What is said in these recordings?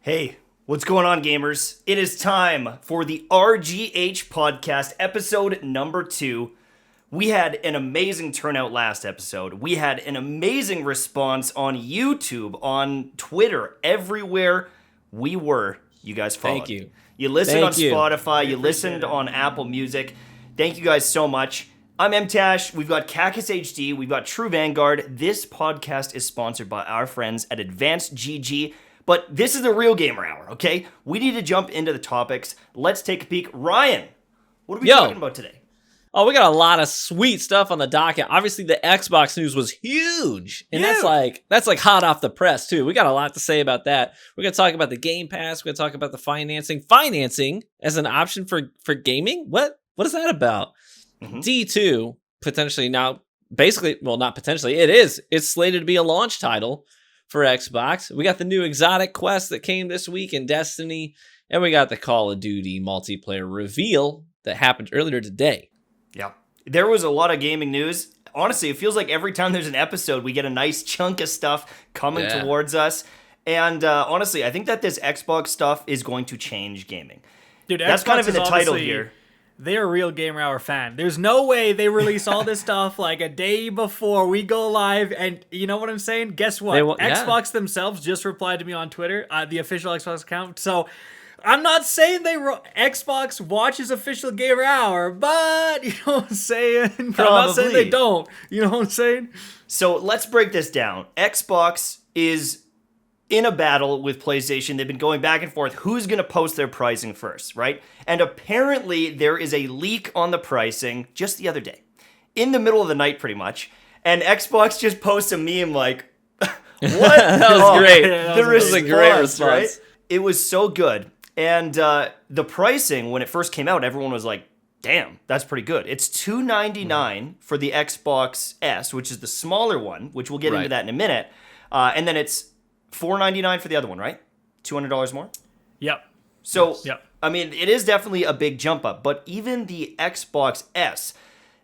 Hey, what's going on, gamers? It is time for the RGH podcast, episode number 2. We had an amazing turnout last episode. We had an amazing response on YouTube, on Twitter, everywhere we were. You guys followed. Thank you. You listened Thank on you. Spotify. You listened on Apple Music. Thank you guys so much. I'm Mtashed. We've got KackisHD. We've got True Vanguard. This podcast is sponsored by our friends at Advanced GG. But this is the real gamer hour, okay? We need to jump into the topics. Let's take a peek. Ryan, what are we talking about today? Oh, we got a lot of sweet stuff on the docket. Obviously, the Xbox news was huge. And that's like hot off the press, too. We got a lot to say about that. We're going to talk about the Gamepass. We're going to talk about the financing. Financing as an option for gaming? What is that about? D2, potentially now, basically, well, not potentially, it is. It's slated to be a launch title for Xbox. We got the new exotic quest that came this week in Destiny, and we got the Call of Duty multiplayer reveal that happened earlier today. Yeah. There was a lot of gaming news. Honestly, it feels like every time there's an episode, we get a nice chunk of stuff coming towards us. And honestly, I think that this Xbox stuff is going to change gaming. Dude, that's Xbox kind of in the title honestly, here. They're a real Gamer Hour fan. There's no way they release all this stuff like a day before we go live. And you know what I'm saying? Guess what? Xbox themselves just replied to me on Twitter, the official Xbox account. So I'm not saying Xbox watches official Gamer Hour, but you know what I'm saying? I'm not saying they don't. You know what I'm saying? So let's break this down. Xbox is in a battle with PlayStation. They've been going back and forth. Who's going to post their pricing first, right? And apparently there is a leak on the pricing just the other day. In the middle of the night, pretty much. And Xbox just posts a meme like, what? That was great. That was a great response. Right? It was so good. And the pricing, when it first came out, everyone was like, damn, that's pretty good. It's $299 for the Xbox S, which is the smaller one, which we'll get into that in a minute. And then it's $499 for the other one, right? $200 more? Yep. So, I mean, it is definitely a big jump up, but even the Xbox S,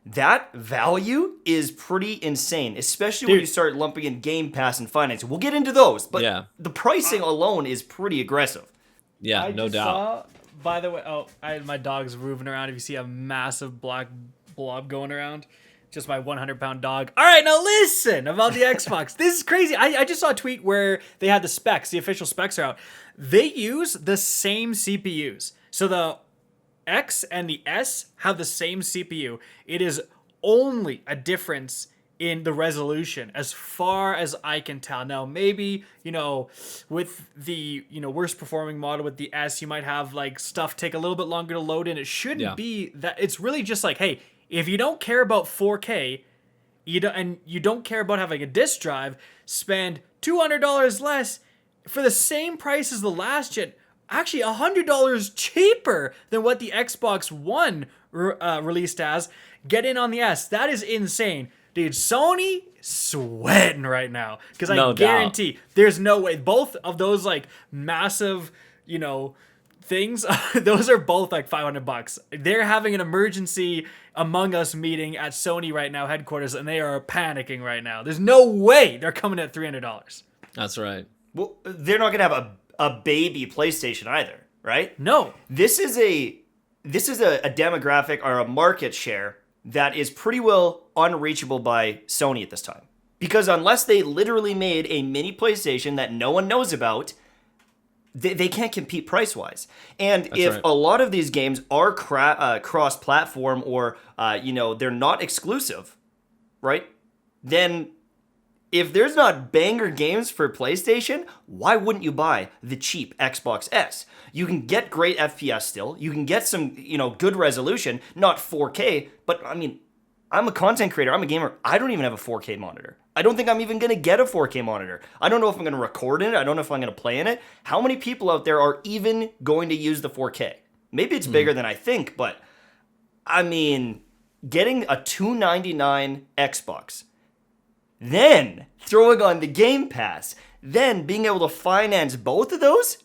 that value is pretty insane, especially when you start lumping in Game Pass and financing. We'll get into those, but the pricing alone is pretty aggressive. Yeah, I no just doubt. Saw, by the way, my dog's moving around. If you see a massive black blob going around, just my 100-pound dog. All right, now listen about the Xbox. This is crazy. I just saw a tweet where they had the specs. The official specs are out. They use the same CPUs. So the X and the S have the same CPU. It is only a difference in the resolution as far as I can tell. Now, maybe, with the, worst performing model with the S, you might have like stuff take a little bit longer to load in. It shouldn't be that. It's really just like, hey, if you don't care about 4K, you don't care about having a disk drive, spend $200 less for the same price as the last gen. Actually, $100 cheaper than what the Xbox One released as. Get in on the S. That is insane. Dude, Sony sweating right now. Because I guarantee there's no way. Both of those like massive, things, those are both like $500. They're having an emergency Among Us meeting at Sony right now, headquarters, and they are panicking right now. There's no way they're coming at $300. That's right. Well, they're not going to have a baby PlayStation either, right? No. This is a demographic or a market share that is pretty well unreachable by Sony at this time. Because unless they literally made a mini PlayStation that no one knows about, they can't compete price-wise. And a lot of these games are cross-platform or, they're not exclusive, right? Then if there's not banger games for PlayStation, why wouldn't you buy the cheap Xbox S? You can get great FPS still. You can get some, good resolution, not 4K, but I mean, I'm a content creator. I'm a gamer. I don't even have a 4K monitor. I don't think I'm even going to get a 4K monitor. I don't know if I'm going to record in it. I don't know if I'm going to play in it. How many people out there are even going to use the 4K? Maybe it's bigger than I think, but I mean, getting a $299 Xbox, then throwing on the Game Pass, then being able to finance both of those,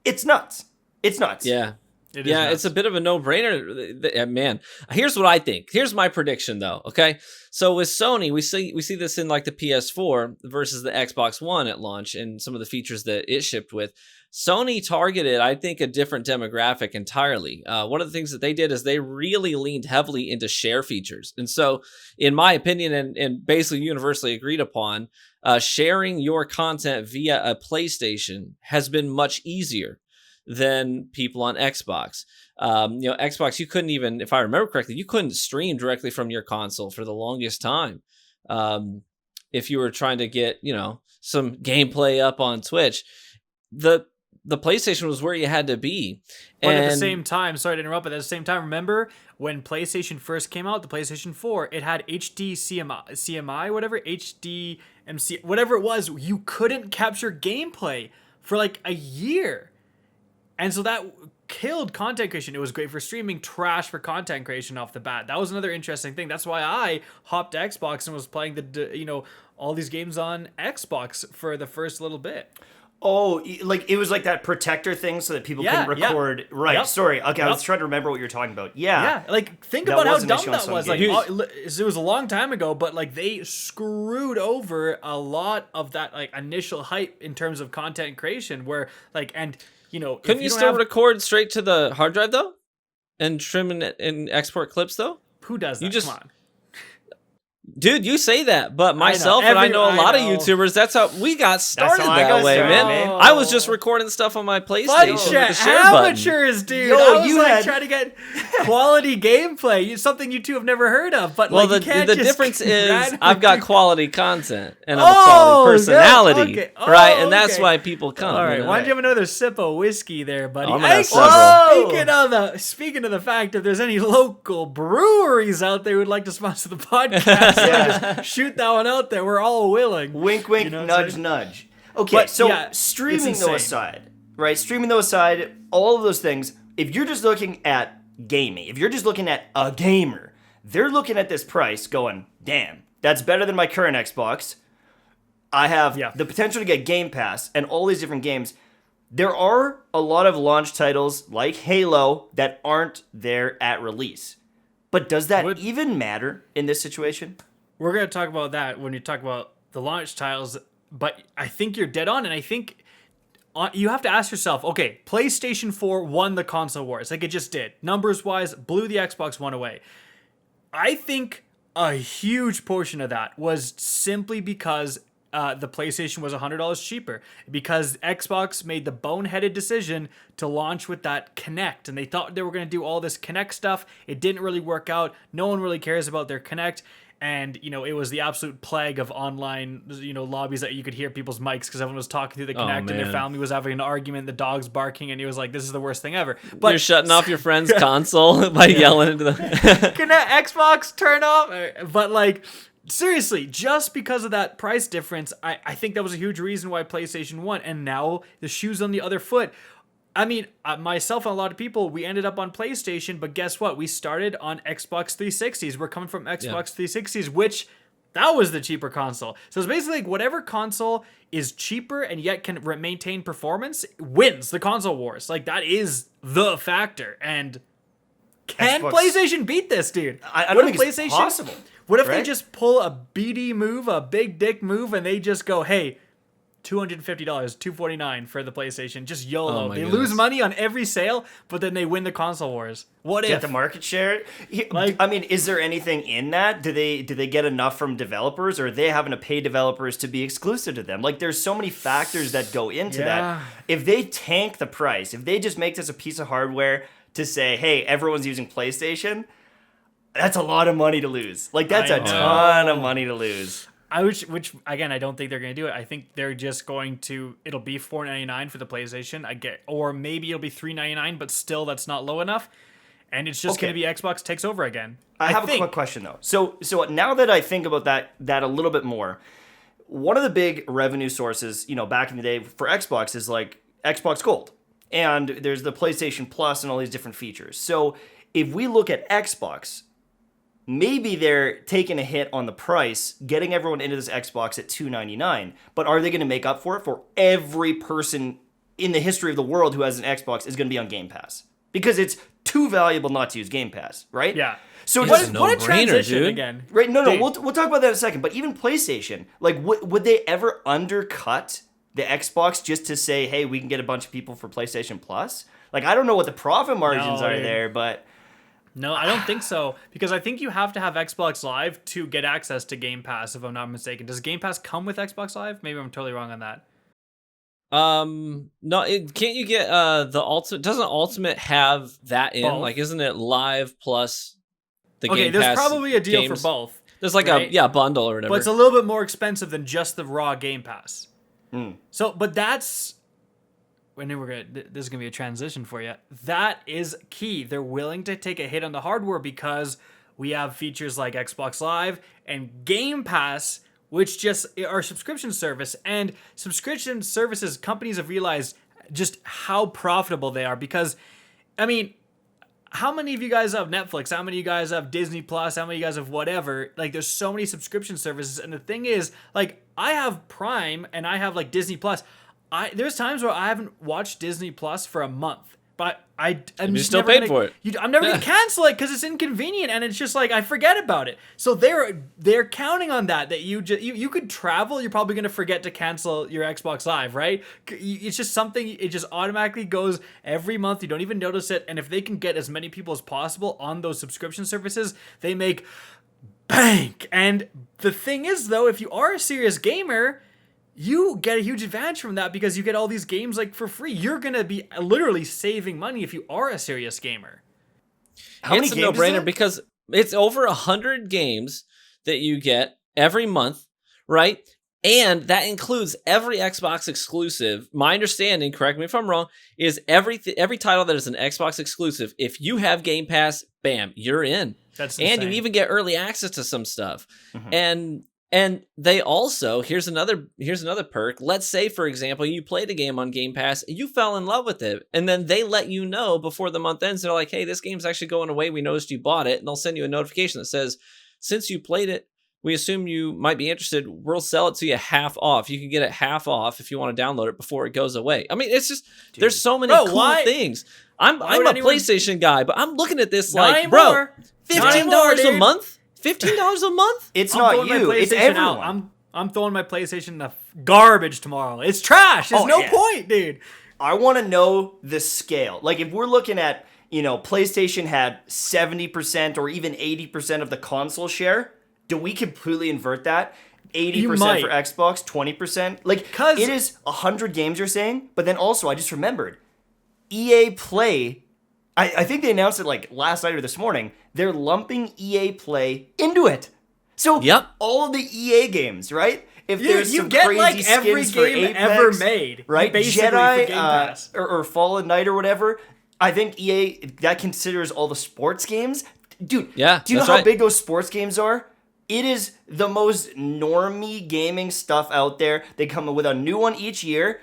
it's nuts. It's nuts. Yeah. It is Yeah, nuts. it's a bit of a no-brainer. Man, here's what I think. Here's my prediction, though. Okay, so with Sony, we see this in like the PS4 versus the Xbox One at launch, and some of the features that it shipped with. Sony targeted, I think, a different demographic entirely. One of the things that they did is they really leaned heavily into share features, and so, in my opinion, and basically universally agreed upon, sharing your content via a PlayStation has been much easier than people on Xbox. Xbox, you couldn't even, if I remember correctly, you couldn't stream directly from your console for the longest time. If you were trying to get, some gameplay up on Twitch, the PlayStation was where you had to be. But at the same time, sorry to interrupt, but at the same time, remember when PlayStation first came out, the PlayStation 4, it had HD CMI, whatever, HDMC, whatever it was, you couldn't capture gameplay for like a year. And so that killed content creation. It was great for streaming, trash for content creation off the bat. That was another interesting thing. That's why I hopped to Xbox and was playing all these games on Xbox for the first little bit. Oh, like it was like that protector thing so that people couldn't record. Yeah. Right. Yep. Sorry. Okay. I was trying to remember what you're talking about. Yeah. Yeah. Like think about how dumb that was. Like it was a long time ago, but like they screwed over a lot of that like initial hype in terms of content creation where like, and couldn't you still record straight to the hard drive though? And trim and export clips though? Who does that? Come on. Dude, you say that, but myself I know a lot of YouTubers, that's how we got started that way, man. I was just recording stuff on my PlayStation with the share amateurs, dude. I was trying to get quality gameplay, something you two have never heard of. But well, the difference is I've got quality content and I'm a quality personality, right? And that's why people come. All right, why don't you have another sip of whiskey there, buddy? Speaking of the fact that there's any local breweries out there who'd like to sponsor the podcast, just shoot that one out there. We're all willing. Wink, wink, nudge, nudge. Okay, but, so streaming though aside, right? Streaming though aside, all of those things, if you're just looking at gaming, if you're just looking at a gamer, they're looking at this price going, damn, that's better than my current Xbox. I have the potential to get Game Pass and all these different games. There are a lot of launch titles like Halo that aren't there at release. But does that even matter in this situation? We're going to talk about that when you talk about the launch titles, but I think you're dead on, and I think you have to ask yourself, okay, PlayStation 4 won the console wars, like it just did. Numbers-wise, blew the Xbox One away. I think a huge portion of that was simply because the PlayStation was $100 cheaper, because Xbox made the boneheaded decision to launch with that Kinect, and they thought they were going to do all this Kinect stuff. It didn't really work out. No one really cares about their Kinect, and it was the absolute plague of online lobbies that you could hear people's mics because everyone was talking through the Kinect and their family was having an argument, the dog's barking, and it was like, this is the worst thing ever. But you're shutting off your friend's console by yelling into the Kinect, Xbox, turn off. But like, seriously, just because of that price difference, I think that was a huge reason why PlayStation won. And now the shoe's on the other foot. I mean, myself and a lot of people, we ended up on PlayStation, but guess what? We started on Xbox 360s. We're coming from Xbox 360s, which that was the cheaper console. So it's basically like whatever console is cheaper and yet can maintain performance wins the console wars. Like that is the factor. And can PlayStation beat this, dude? I don't think it's possible. What if they just pull a BD move, a big dick move, and they just go, hey, $250, $249 for the PlayStation, just YOLO. They lose money on every sale, but then they win the console wars. What if? Get the market share? I mean, is there anything in that? Do they get enough from developers, or are they having to pay developers to be exclusive to them? Like, there's so many factors that go into that. If they tank the price, if they just make this a piece of hardware to say, hey, everyone's using PlayStation, that's a lot of money to lose. Like, that's a ton of money to lose. Which again, I don't think they're going to do it. I think they're just going to, it'll be $499 for the PlayStation, or maybe it'll be $399, but still that's not low enough. And it's just going to be Xbox takes over again. I have a quick question though. So now that I think about that a little bit more, one of the big revenue sources, back in the day for Xbox is like Xbox Gold. And there's the PlayStation Plus and all these different features. So if we look at Xbox, maybe they're taking a hit on the price, getting everyone into this Xbox at $299, but are they going to make up for it? For every person in the history of the world who has an Xbox is going to be on Game Pass. because it's too valuable not to use Game Pass, right? Yeah. So It's just, a What a no-brainer, transition dude. again. right? No, Dude. we'll talk about that in a second. But even PlayStation, like, would they ever undercut the Xbox just to say, hey, we can get a bunch of people for PlayStation Plus? Like, I don't know what the profit margins No, are dude. there, but No, I don't think so. Because I think you have to have Xbox Live to get access to Game Pass, if I'm not mistaken. Does Game Pass come with Xbox Live? Maybe I'm totally wrong on that. No, can't you get the Ultimate? Doesn't Ultimate have that in? Both. Like, isn't it Live plus the Okay, Game there's Pass probably a deal games? for both. There's like right? a bundle or whatever. But it's a little bit more expensive than just the raw Game Pass. Mm. So, but that's I knew this is gonna be a transition for you. That is key. They're willing to take a hit on the hardware because we have features like Xbox Live and Game Pass, which just are subscription service. And subscription services companies have realized just how profitable they are because, I mean, how many of you guys have Netflix? How many of you guys have Disney Plus? How many of you guys have whatever? Like, there's so many subscription services. And the thing is, like, I have Prime and I have, like, Disney Plus. There's times where I haven't watched Disney Plus for a month. But I'm you just still never paid gonna, for it. I'm never going to cancel it because it's inconvenient. And it's just like, I forget about it. So they're counting on that you could travel. You're probably going to forget to cancel your Xbox Live, right? It's just something, it just automatically goes every month. You don't even notice it. And if they can get as many people as possible on those subscription services, they make bank. And the thing is, though, if you are a serious gamer, you get a huge advantage from that because you get all these games like for free. You're going to be literally saving money if you are a serious gamer. How many It's a games is no-brainer that? because it's over 100 games that you get every month, right? And that includes every Xbox exclusive. My understanding, correct me if I'm wrong, is every title that is an Xbox exclusive. If you have Game Pass, bam, you're in. That's and you insane. even get early access to some stuff. And they also, here's another perk. Let's say, for example, you played a game on Game Pass, you fell in love with it, and then they let you know before the month ends. They're like, hey, this game's actually going away. We noticed you bought it, and they'll send you a notification that says, since you played it, we assume you might be interested. We'll sell it to you half off. You can get it half off if you want to download it before it goes away. I mean, it's just, there's so many cool things. I'm a PlayStation guy, but I'm looking at this like, bro, $15 a month? $15 a month? It's I'm not throwing my you. It's PlayStation everyone. out. I'm throwing my PlayStation in the garbage tomorrow. It's trash. There's no point, dude. I want to know the scale. Like, if we're looking at, PlayStation had 70% or even 80% of the console share, do we completely invert that? 80% for Xbox, 20%? Like, 'Cause- it is 100 games you're saying, but then also, I just remembered, EA Play, I think they announced it like last night or this morning, they're lumping EA Play into it. So, all of the EA games, right? If there's you some get crazy like every skins for game Apex, ever made, right? Basically Jedi for Game Pass. or Fallen Knight or whatever. I think EA that considers all the sports games. Dude, Yeah, do you know that's how right. big those sports games are? It is the most normie gaming stuff out there. They come with a new one each year.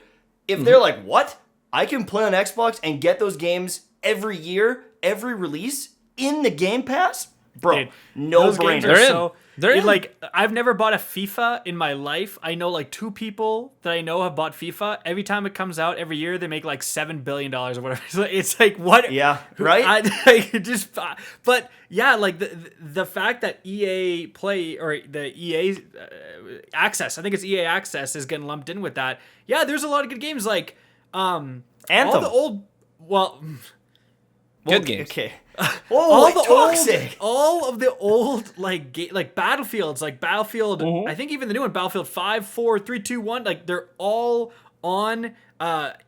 If they're like, what? I can play on Xbox and get those games every year, every release in the Game Pass? Bro, Dude, no those games brainer. are They're in. so. They're in. Like, I've never bought a FIFA in my life. I know like 2 people that I know have bought FIFA. Every time it comes out, every year they make like $7 billion or whatever. So it's like, what? Yeah, right? But yeah, like the fact that EA Play or the EA Access, I think it's EA Access, is getting lumped in with that. Yeah, there's a lot of good games like Anthem. all the old. Good games. Okay. all Oh, the toxic. all of the old like Battlefields, like Battlefield. I think even the new one, Battlefield 5, 4, 3, 2, 1. Like they're all on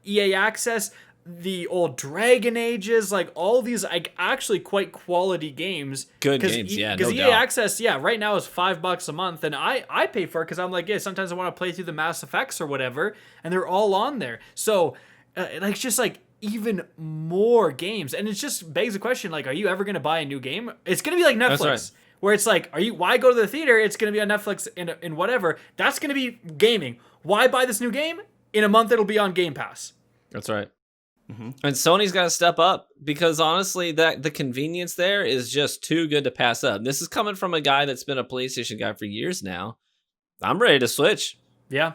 EA Access. The old Dragon Ages, like all these, like actually quite quality games. Good games, yeah, no Because EA doubt. Access, right now is $5 a month, and I pay for it because I'm like, sometimes I want to play through the Mass Effects or whatever, and they're all on there. So, it's just like even more games, and it just begs the question, like, are you ever gonna buy a new game? It's gonna be like Netflix. That's right. Where it's like, why go to the theater? It's going to be on Netflix in whatever. That's going to be gaming. Why buy this new game? In a month, it'll be on Game Pass. That's right. And Sony's got to step up because honestly, that the convenience there is just too good to pass up. This is coming from a guy that's been a PlayStation guy for years now. I'm ready to switch. Yeah.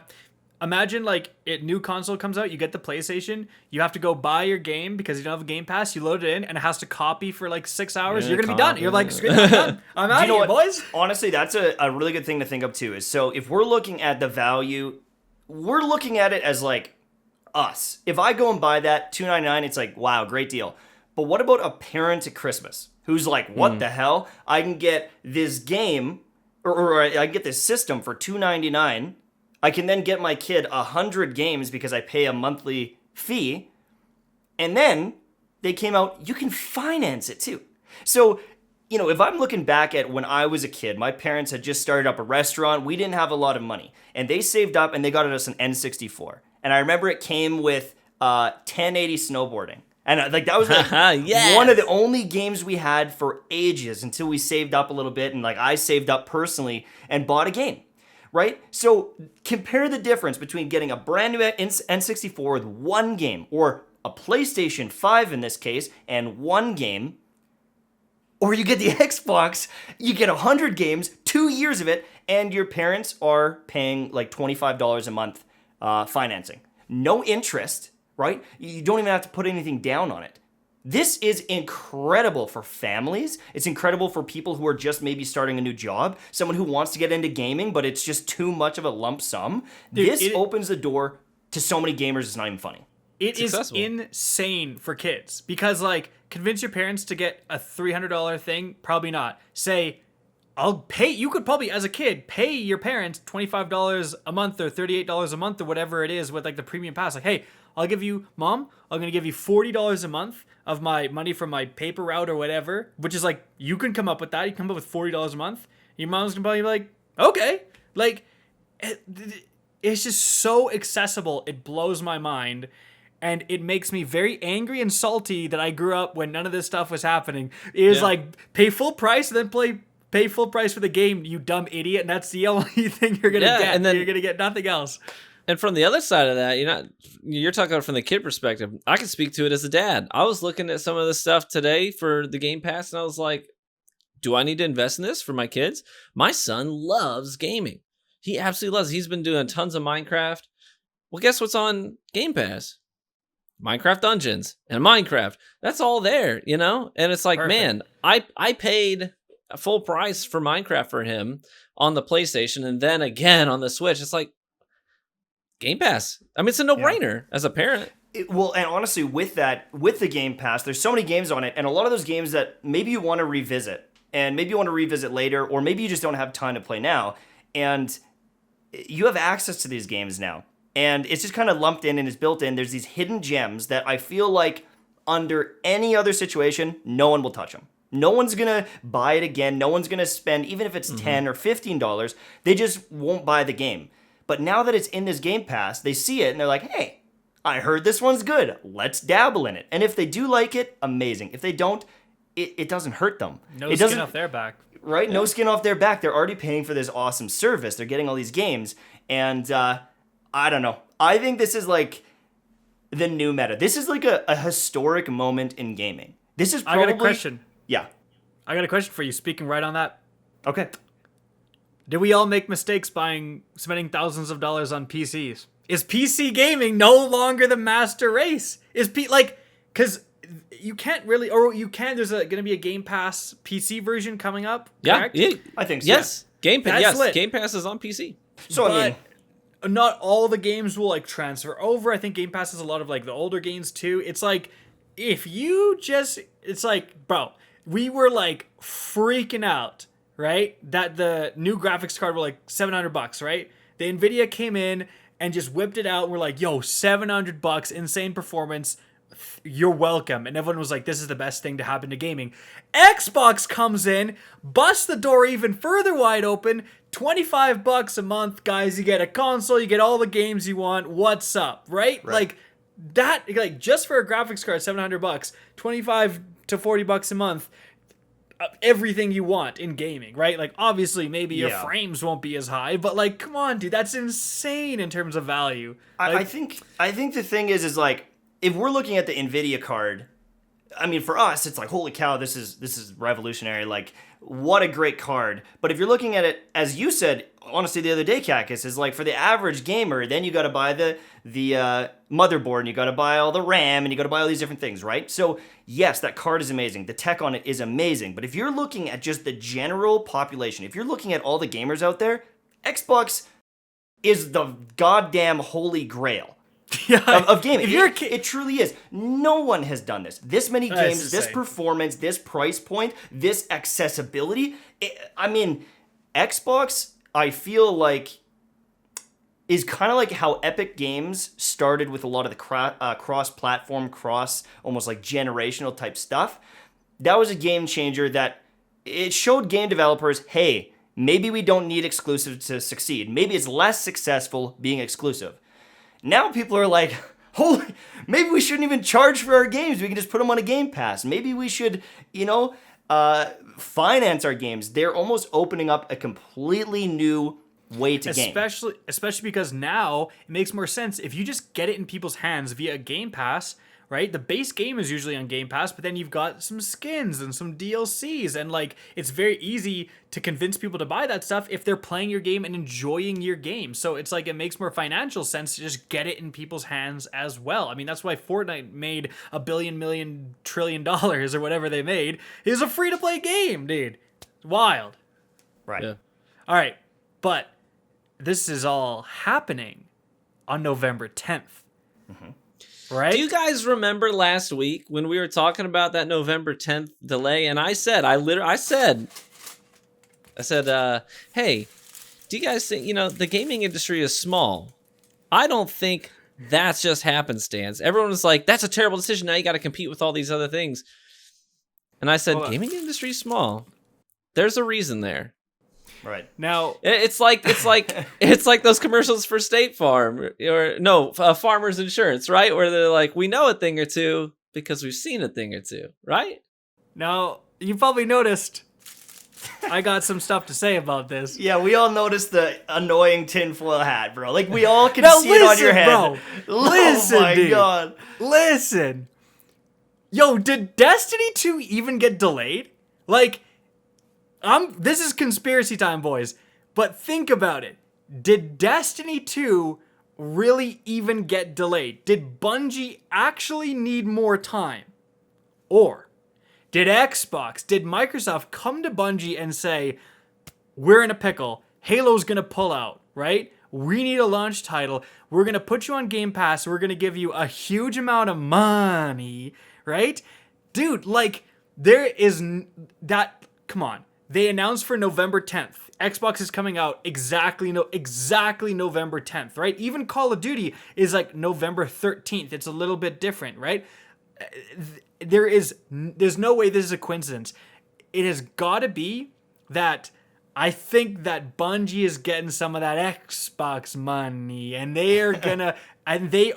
Imagine like new console comes out, you get the PlayStation, you have to go buy your game because you don't have a Game Pass, you load it in, and it has to copy for like 6 hours. You're gonna be done. You're like, screw it, I'm done. I'm out of here, boys. Honestly, that's a really good thing to think of too. Is so if we're looking at the value, we're looking at it as like us. If I go and buy that $2.99, it's like, wow, great deal. But what about a parent at Christmas who's like, what the hell? I can get this game or I can get this system for $2.99. I can then get my kid 100 games because I pay a monthly fee. And then they came out, you can finance it too. So, if I'm looking back at when I was a kid, my parents had just started up a restaurant. We didn't have a lot of money. And they saved up and they got us an N64. And I remember it came with 1080 snowboarding. And like that was like yes. one of the only games we had for ages until we saved up a little bit. And like I saved up personally and bought a game. Right? So compare the difference between getting a brand new N64 with one game, or a PlayStation 5 in this case, and one game, or you get the Xbox, you get 100 games, 2 years of it, and your parents are paying like $25 a month financing. No interest, right? You don't even have to put anything down on it. This is incredible for families. It's incredible for people who are just maybe starting a new job, someone who wants to get into gaming, but it's just too much of a lump sum. Dude, this opens the door to so many gamers, it's not even funny. It is insane for kids because, like, convince your parents to get a $300 thing, probably not. Say, I'll pay, you could probably, as a kid, pay your parents $25 a month or $38 a month or whatever it is with, like, the premium pass. Like, hey, I'll give you, Mom, I'm going to give you $40 a month of my money from my paper route or whatever, which is like, you can come up with that. You come up with $40 a month. Your mom's going to probably be like, okay. Like, it's just so accessible. It blows my mind. And it makes me very angry and salty that I grew up when none of this stuff was happening. It was like, pay full price and then pay full price for the game, you dumb idiot. And that's the only thing you're going to get. And then you're going to get nothing else. And from the other side of that, you're talking about from the kid perspective. I can speak to it as a dad. I was looking at some of this stuff today for the Game Pass, and I was like, do I need to invest in this for my kids? My son loves gaming. He absolutely loves it. He's been doing tons of Minecraft. Well, guess what's on Game Pass? Minecraft Dungeons and Minecraft. That's all there, And it's like, man, I paid a full price for Minecraft for him on the PlayStation, and then again on the Switch. It's like, Game Pass. I mean, it's a no-brainer as a parent. And honestly, with the Game Pass, there's so many games on it, and a lot of those games that maybe you want to revisit, and maybe you want to revisit later, or maybe you just don't have time to play now, and you have access to these games now. And it's just kind of lumped in and it's built in. There's these hidden gems that I feel like under any other situation, no one will touch them. No one's going to buy it again. No one's going to spend, even if it's $10 or $15, they just won't buy the game. But now that it's in this Game Pass, they see it and they're like, hey, I heard this one's good. Let's dabble in it. And if they do like it, amazing. If they don't, it doesn't hurt them. No skin off their back. Right? Yeah. No skin off their back. They're already paying for this awesome service. They're getting all these games. And I don't know. I think this is like the new meta. This is like a historic moment in gaming. This is probably... I got a question. Yeah. I got a question for you, speaking right on that. Okay. Did we all make mistakes spending thousands of dollars on PCs? Is PC gaming no longer the master race? Because you can't really, or you can, there's going to be a Game Pass PC version coming up, correct? Yeah, I think so. Yes, yeah. Game Pass. Yes, Game Pass is on PC. So, I mean, not all the games will like transfer over. I think Game Pass has a lot of like the older games too. It's like, if you just, it's like, bro, we were like freaking out, right? That the new graphics card were like $700, right? The Nvidia came in and just whipped it out. We're like, yo, $700, insane performance. You're welcome. And everyone was like, this is the best thing to happen to gaming. Xbox comes in, busts the door even further wide open. $25 a month, guys. You get a console, you get all the games you want. What's up, right? Like that, like just for a graphics card, $700, $25 to $40 a month. Everything you want in gaming, right? Like obviously maybe your frames won't be as high, but like, come on, dude, that's insane in terms of value. I think the thing is like, if we're looking at the Nvidia card, I mean, for us, it's like, holy cow, this is revolutionary. Like, what a great card. But if you're looking at it, as you said, honestly, the other day, Kackis, is like for the average gamer, then you got to buy the motherboard, and you got to buy all the RAM, and you got to buy all these different things, right? So yes, that card is amazing. The tech on it is amazing. But if you're looking at just the general population, if you're looking at all the gamers out there, Xbox is the goddamn holy grail. Of gaming. It truly is. No one has done this. This many games, this performance, this price point, this accessibility. I mean, Xbox, I feel like, is kind of like how Epic Games started with a lot of the cross-platform, almost like generational type stuff. That was a game changer that it showed game developers, hey, maybe we don't need exclusive to succeed. Maybe it's less successful being exclusive. Now people are like, holy, maybe we shouldn't even charge for our games. We can just put them on a Game Pass. Maybe we should, finance our games. They're almost opening up a completely new way to game. Especially because now it makes more sense if you just get it in people's hands via Game Pass, right? The base game is usually on Game Pass, but then you've got some skins and some DLCs, and like it's very easy to convince people to buy that stuff if they're playing your game and enjoying your game. So it's like it makes more financial sense to just get it in people's hands as well. I mean, that's why Fortnite made $1 billion trillion or whatever they made. It's a free-to-play game, dude. It's wild. Right. Yeah. All right, but this is all happening on November 10th. Mm-hmm. Right? Do you guys remember last week when we were talking about that November 10th delay? And I said, hey, do you guys think, the gaming industry is small? I don't think that's just happenstance. Everyone was like, that's a terrible decision. Now you got to compete with all these other things. And I said, gaming industry is small. There's a reason there. Right. Now it's like those commercials for State Farm Farmers Insurance, right? Where they're like, we know a thing or two because we've seen a thing or two, right? Now you probably noticed I got some stuff to say about this. Yeah, we all noticed the annoying tinfoil hat, bro. Like we all can see it on your head. Bro. Listen, oh my dude. God. Listen. Yo, did Destiny 2 even get delayed? Like, this is conspiracy time, boys. But think about it. Did Destiny 2 really even get delayed? Did Bungie actually need more time? Or did Microsoft come to Bungie and say, we're in a pickle, Halo's gonna pull out, right? We need a launch title. We're gonna put you on Game Pass. We're gonna give you a huge amount of money, right? Dude, like, there is that, come on. They announced for November 10th. Xbox is coming out exactly November 10th, right? Even Call of Duty is like November 13th. It's a little bit different, right? There's no way this is a coincidence. It has got to be that I think that Bungie is getting some of that Xbox money, and they are gonna they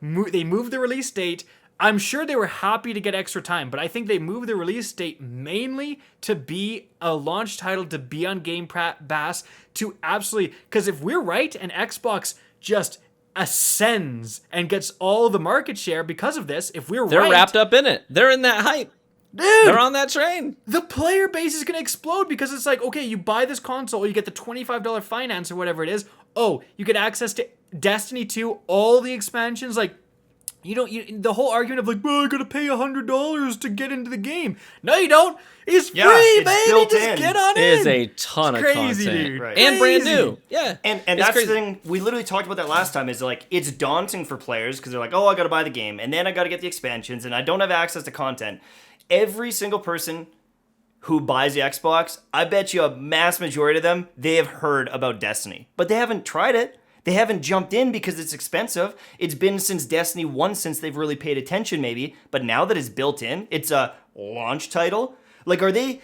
moved the release date. I'm sure they were happy to get extra time, but I think they moved the release date mainly to be a launch title, to be on Game Pass, to absolutely, because if we're right and Xbox just ascends and gets all the market share because of this, if we're They're right, wrapped up in it. They're in that hype. dude, They're on that train. the player base is going to explode because it's like, okay, you buy this console, you get the $25 finance or whatever it is. Oh, you get access to Destiny 2, all the expansions, like, the whole argument of like, well, I gotta pay $100 to get into the game. No, you don't. It's free, baby. Built Just in. get on in. It is a ton of crazy, content. dude. Right. And brand Crazy. new. Yeah. And It's that's crazy. the thing, we literally talked about that last time, is like, it's daunting for players because they're like, oh, I gotta buy the game, and then I gotta get the expansions, and I don't have access to content. Every single person who buys the Xbox, I bet you a mass majority of them, they have heard about Destiny, but they haven't tried it. They haven't jumped in because it's expensive. It's been since Destiny 1 since they've really paid attention maybe, but now that it's built in, it's a launch title. Like, are they...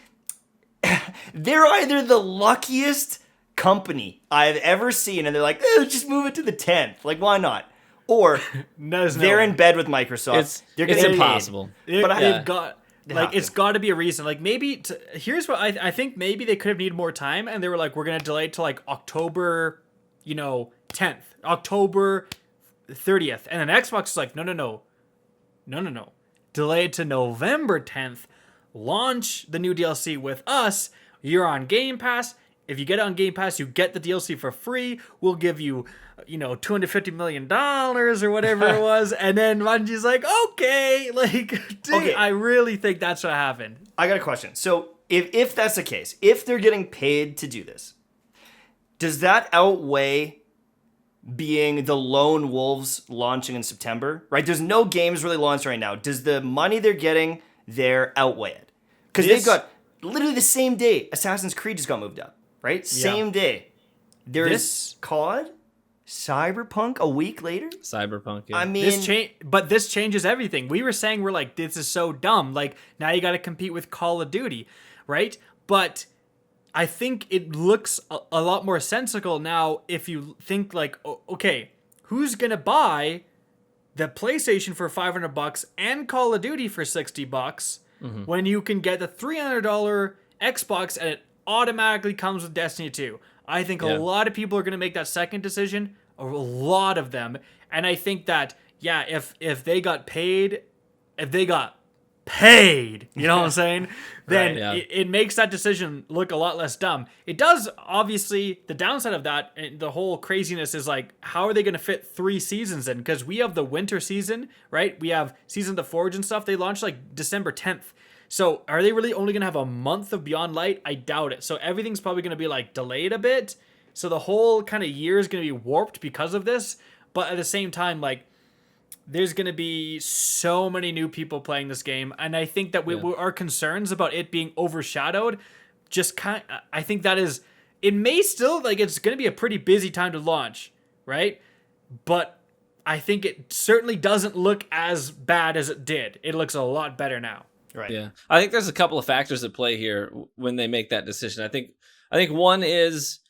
They're either the luckiest company I've ever seen, and they're like, just move it to the 10th. Like, why not? Or they're in bed with Microsoft. They're It's getting impossible. But They've got... They Like, have it's to. got to be a reason. Like, maybe... here's what I think maybe they could have needed more time, and they were like, we're going to delay it to, like, October, 10th. October 30th. And then Xbox is like, no. delay it to November 10th, launch the new DLC with us. You're on Game Pass. If you get it on Game Pass, you get the DLC for free. We'll give you, $250 million or whatever it was. And then Bungie's like, okay. Like, dude, Okay. I really think that's what happened. I got a question. So if that's the case, if they're getting paid to do this, does that outweigh being the lone wolves launching in September? Right? There's no games really launched right now. Does the money they're getting there outweigh it? Because they've got literally the same day Assassin's Creed just got moved up. Right? Same day. There's COD, Cyberpunk a week later. Cyberpunk. Yeah. I mean, this changes everything. We were saying we're like, this is so dumb. Like, now you got to compete with Call of Duty, right? But I think it looks a lot more sensical now if you think like, okay, who's gonna buy the PlayStation for $500 and Call of Duty for $60 when you can get the $300 Xbox and it automatically comes with Destiny 2? I think a lot of people are going to make that second decision, a lot of them. And I think that, if they got paid, you know what I'm saying? Then it makes that decision look a lot less dumb. It does, obviously, the downside of that, and the whole craziness is like, how are they going to fit 3 seasons in? Because we have the winter season, right? We have Season of the Forge and stuff. They launched like December 10th. So are they really only going to have a month of Beyond Light? I doubt it. So everything's probably going to be like delayed a bit. So the whole kind of year is going to be warped because of this. But at the same time, like, there's going to be so many new people playing this game. And I think that our concerns about it being overshadowed I think that is, it may still, like, it's going to be a pretty busy time to launch, right? But I think it certainly doesn't look as bad as it did. It looks a lot better now. right. Yeah, I think there's a couple of factors at play here when they make that decision. I think one is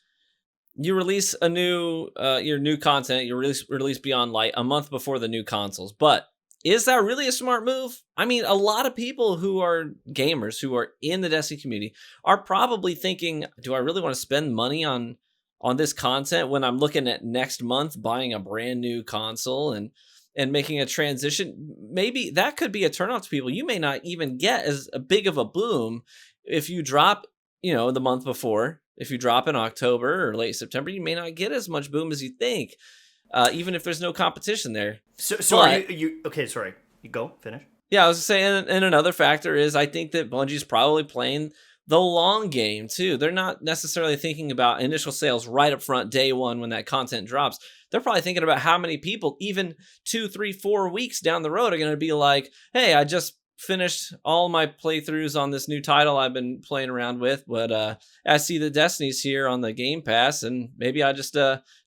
you release your new content, you release Beyond Light a month before the new consoles. But is that really a smart move? I mean, a lot of people who are gamers, who are in the Destiny community, are probably thinking, do I really want to spend money on this content when I'm looking at next month buying a brand new console and making a transition? Maybe that could be a turnoff to people. You may not even get as big of a boom if you drop, the month before. If you drop in October or late September, you may not get as much boom as you think, even if there's no competition there. So okay, sorry. You go, finish. Yeah, I was saying, and another factor is I think that Bungie's probably playing the long game too. They're not necessarily thinking about initial sales right up front, day one, when that content drops. They're probably thinking about how many people, even 2, 3, 4 weeks down the road, are going to be like, hey, I just finished all my playthroughs on this new title I've been playing around with, but I see the Destiny's here on the Game Pass, and maybe I just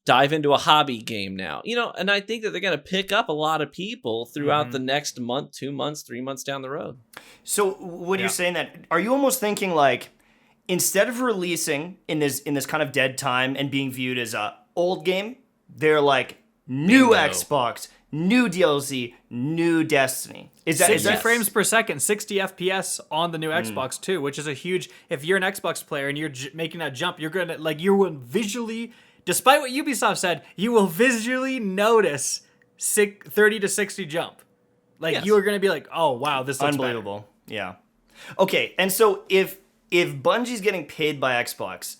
dive into a hobby game now. And I think that they're going to pick up a lot of people throughout the next month, 2 months, 3 months down the road. So when you're saying that, are you almost thinking like, instead of releasing in this kind of dead time and being viewed as a old game, they're like new Xbox, new DLC, new Destiny? Is that 60 frames per second, 60 FPS on the new Xbox too, which is a huge. If you're an Xbox player and you're making that jump, you're gonna you will visually, despite what Ubisoft said, you will visually notice 30 to 60 jump. You are gonna be like, oh wow, this looks unbelievable. better. Yeah. Okay, and so if Bungie's getting paid by Xbox,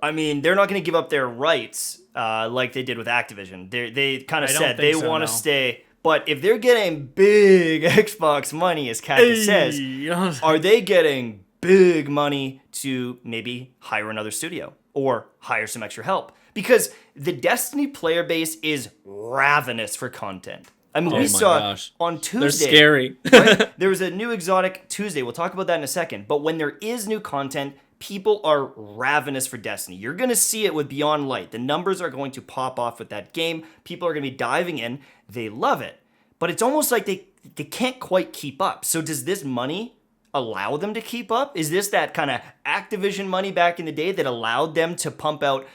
I mean, they're not going to give up their rights like they did with Activision. They kind of said they want to stay. But if they're getting big Xbox money, as Kackis says, are they getting big money to maybe hire another studio or hire some extra help? Because the Destiny player base is ravenous for content. I mean, we saw on Tuesday. They're scary. Right? There was a new exotic Tuesday. We'll talk about that in a second. But when there is new content, people are ravenous for Destiny. You're going to see it with Beyond Light. The numbers are going to pop off with that game. People are going to be diving in. They love it. But it's almost like they can't quite keep up. So does this money allow them to keep up? Is this that kind of Activision money back in the day that allowed them to pump out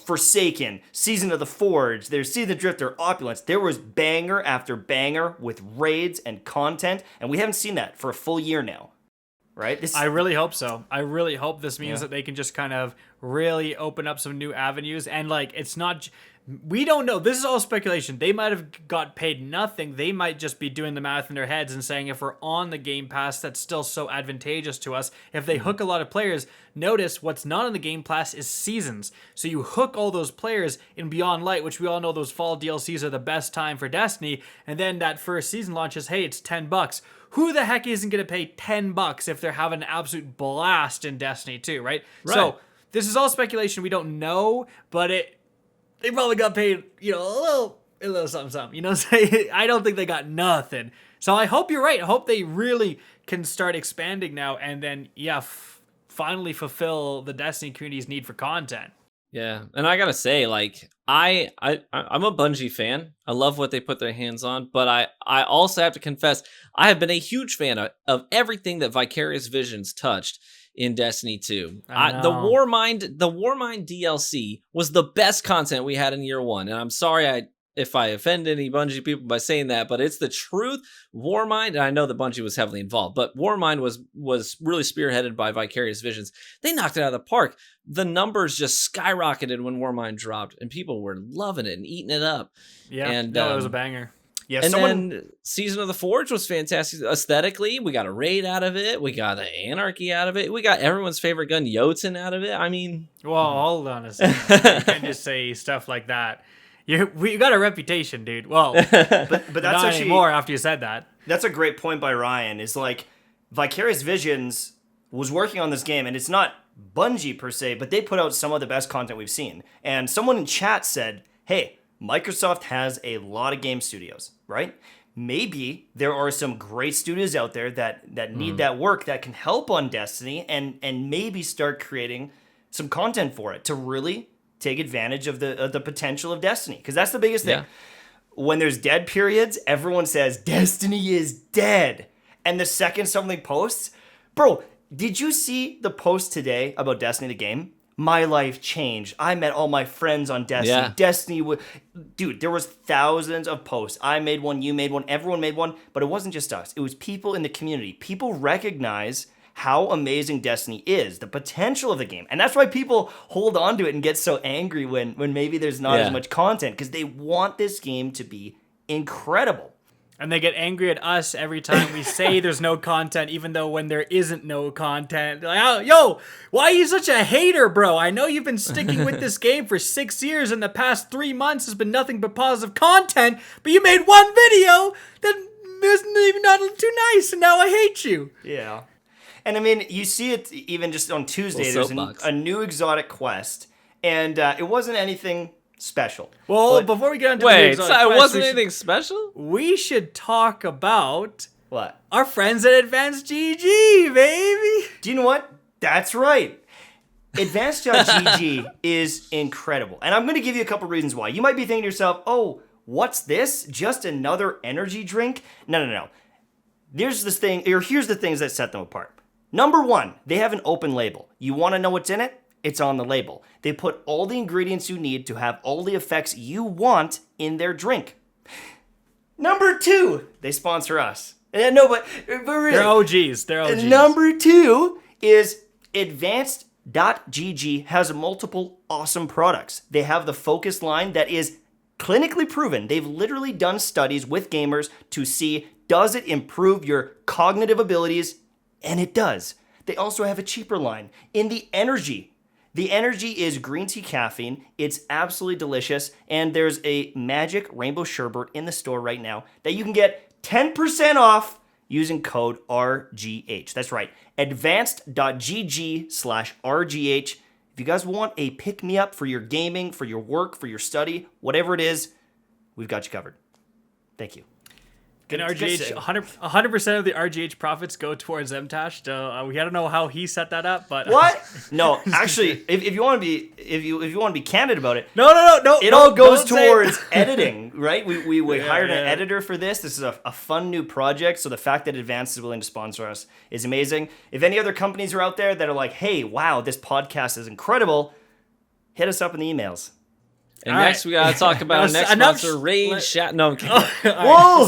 Forsaken, Season of the Forge, there's Season of the Drifter, Opulence? There was banger after banger with raids and content, and we haven't seen that for a full year now. Right? I really hope so. I really hope this means that they can just kind of really open up some new avenues. And it's not, We don't know. This is all speculation. They might have got paid nothing. They might just be doing the math in their heads and saying, if we're on the Game Pass, that's still so advantageous to us. If they hook a lot of players, notice what's not on the Game Pass is seasons. So you hook all those players in Beyond Light, which we all know those fall DLCs are the best time for Destiny. And then that first season launches, hey, it's $10. Who the heck isn't going to pay $10 if they're having an absolute blast in Destiny 2, right? So this is all speculation. We don't know, but they probably got paid, a little something. You know what I'm saying? I don't think they got nothing. So I hope you're right. I hope they really can start expanding now and then, finally fulfill the Destiny community's need for content. Yeah, and I gotta say, like, I'm a Bungie fan. I love what they put their hands on, but I also have to confess, I have been a huge fan of everything that Vicarious Visions touched in Destiny 2. The Warmind DLC was the best content we had in year one, and I'm sorry if I offend any Bungie people by saying that, but it's the truth. Warmind, and I know that Bungie was heavily involved, but Warmind was really spearheaded by Vicarious Visions. They knocked it out of the park. The numbers just skyrocketed when Warmind dropped, and people were loving it and eating it up. Yeah, and it was a banger. Yeah, and then Season of the Forge was fantastic. Aesthetically, we got a raid out of it. We got the Anarchy out of it. We got everyone's favorite gun, Jotun, out of it. I mean... Well, hold on a second. You can't just say stuff like that. We got a reputation, dude. Well, but that's not actually anymore after you said that. That's a great point by Ryan. Is like Vicarious Visions was working on this game, and it's not Bungie per se, but they put out some of the best content we've seen. And someone in chat said, "Hey, Microsoft has a lot of game studios, right? Maybe there are some great studios out there that need that work that can help on Destiny, and maybe start creating some content for it to really take advantage of the potential of Destiny, because that's the biggest thing. When there's dead periods, everyone says Destiny is dead, and the second something posts, bro, did you see the post today about Destiny the game? My life changed. I met all my friends on Destiny. Yeah. Destiny, dude, there was thousands of posts. I made one, you made one, everyone made one, but it wasn't just us. It was people in the community. People recognize how amazing Destiny is, the potential of the game. And that's why people hold on to it and get so angry when maybe there's not as much content, because they want this game to be incredible. And they get angry at us every time we say there's no content, even though when there isn't no content. They're like, oh, yo, why are you such a hater, bro? I know you've been sticking with this game for 6 years, and the past 3 months has been nothing but positive content, but you made one video that isn't even not too nice, and now I hate you. Yeah. And I mean, you see it even just on Tuesday. There's a new exotic quest, and it wasn't anything special. Well, before we get into it wasn't anything special? We should talk about what? Our friends at Advanced GG, baby. Do you know what? That's right. Advanced.gg is incredible. And I'm going to give you a couple reasons why. You might be thinking to yourself, oh, what's this? Just another energy drink? No. Here's the things that set them apart. Number one, they have an open label. You want to know what's in it? It's on the label. They put all the ingredients you need to have all the effects you want in their drink. Number two, they sponsor us. No, but really. They're OGs. They're OGs. Number two is Advanced.gg has multiple awesome products. They have the Focus line that is clinically proven. They've literally done studies with gamers to see, does it improve your cognitive abilities? And it does. They also have a cheaper line in the energy. The energy is green tea caffeine. It's absolutely delicious. And there's a magic rainbow sherbet in the store right now that you can get 10% off using code RGH. That's right. Advanced.gg/RGH. If you guys want a pick-me-up for your gaming, for your work, for your study, whatever it is, we've got you covered. Thank you. And RGH, 100% of the RGH profits go towards Mtashed. We don't know how he set that up, but what? No, actually, if you want to be if you want to be candid about it, no, it all goes towards editing, right? We hired an editor for this. This is a fun new project, so the fact that Advanced is willing to sponsor us is amazing. If any other companies are out there that are like, hey, wow, this podcast is incredible, hit us up in the emails. And next we gotta talk about next sponsor, Rage Chat. No, I'm kidding. Whoa!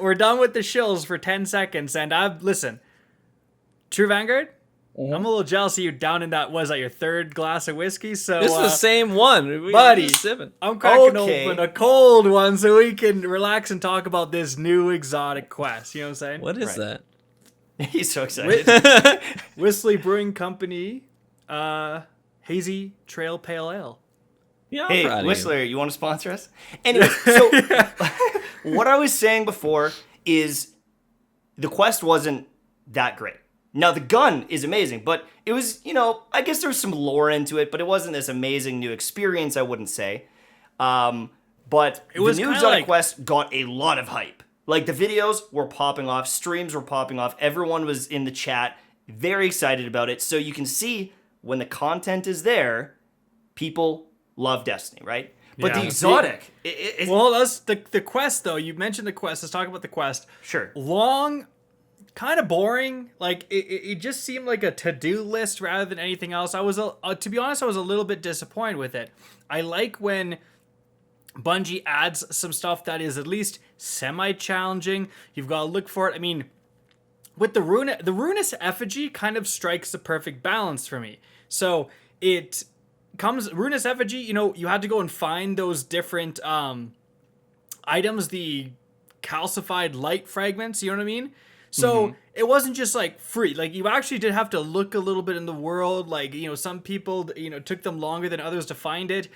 We're done with the shills for 10 seconds, and listen. True Vanguard, I'm a little jealous of you down in that. Was that your third glass of whiskey? So This is the same one, buddy. Sipping. I'm cracking Okay. open a cold one so we can relax and talk about this new exotic quest. You know what I'm saying? What is that? He's so excited. Whistler Brewing Company, Hazy Trail Pale Ale. Yeah, I'm Hey, proud of you. Whistler, you want to sponsor us? Anyway, so what I was saying before is the quest wasn't that great. Now, the gun is amazing, but it was, I guess there was some lore into it, but it wasn't this amazing new experience, I wouldn't say. But It was the new kinda exotic like- quest got a lot of hype. Like, the videos were popping off, streams were popping off, everyone was in the chat, very excited about it. So you can see when the content is there, people love Destiny, right? But Yeah. the exotic, it's Well, that's the quest though. You mentioned the quest. Let's talk about the quest. sure. Long, kind of boring. Like it just seemed like a to-do list rather than anything else. I was to be honest, I was a little bit disappointed with it. I like when Bungie adds some stuff that is at least semi-challenging. You've got to look for it. I mean, with the Ruinous Effigy kind of strikes the perfect balance for me. So it comes Ruinous Effigy. You had to go and find those different items, the calcified light fragments. You know what I mean? So it wasn't just like free. Like you actually did have to look a little bit in the world. Like, some people, took them longer than others to find it.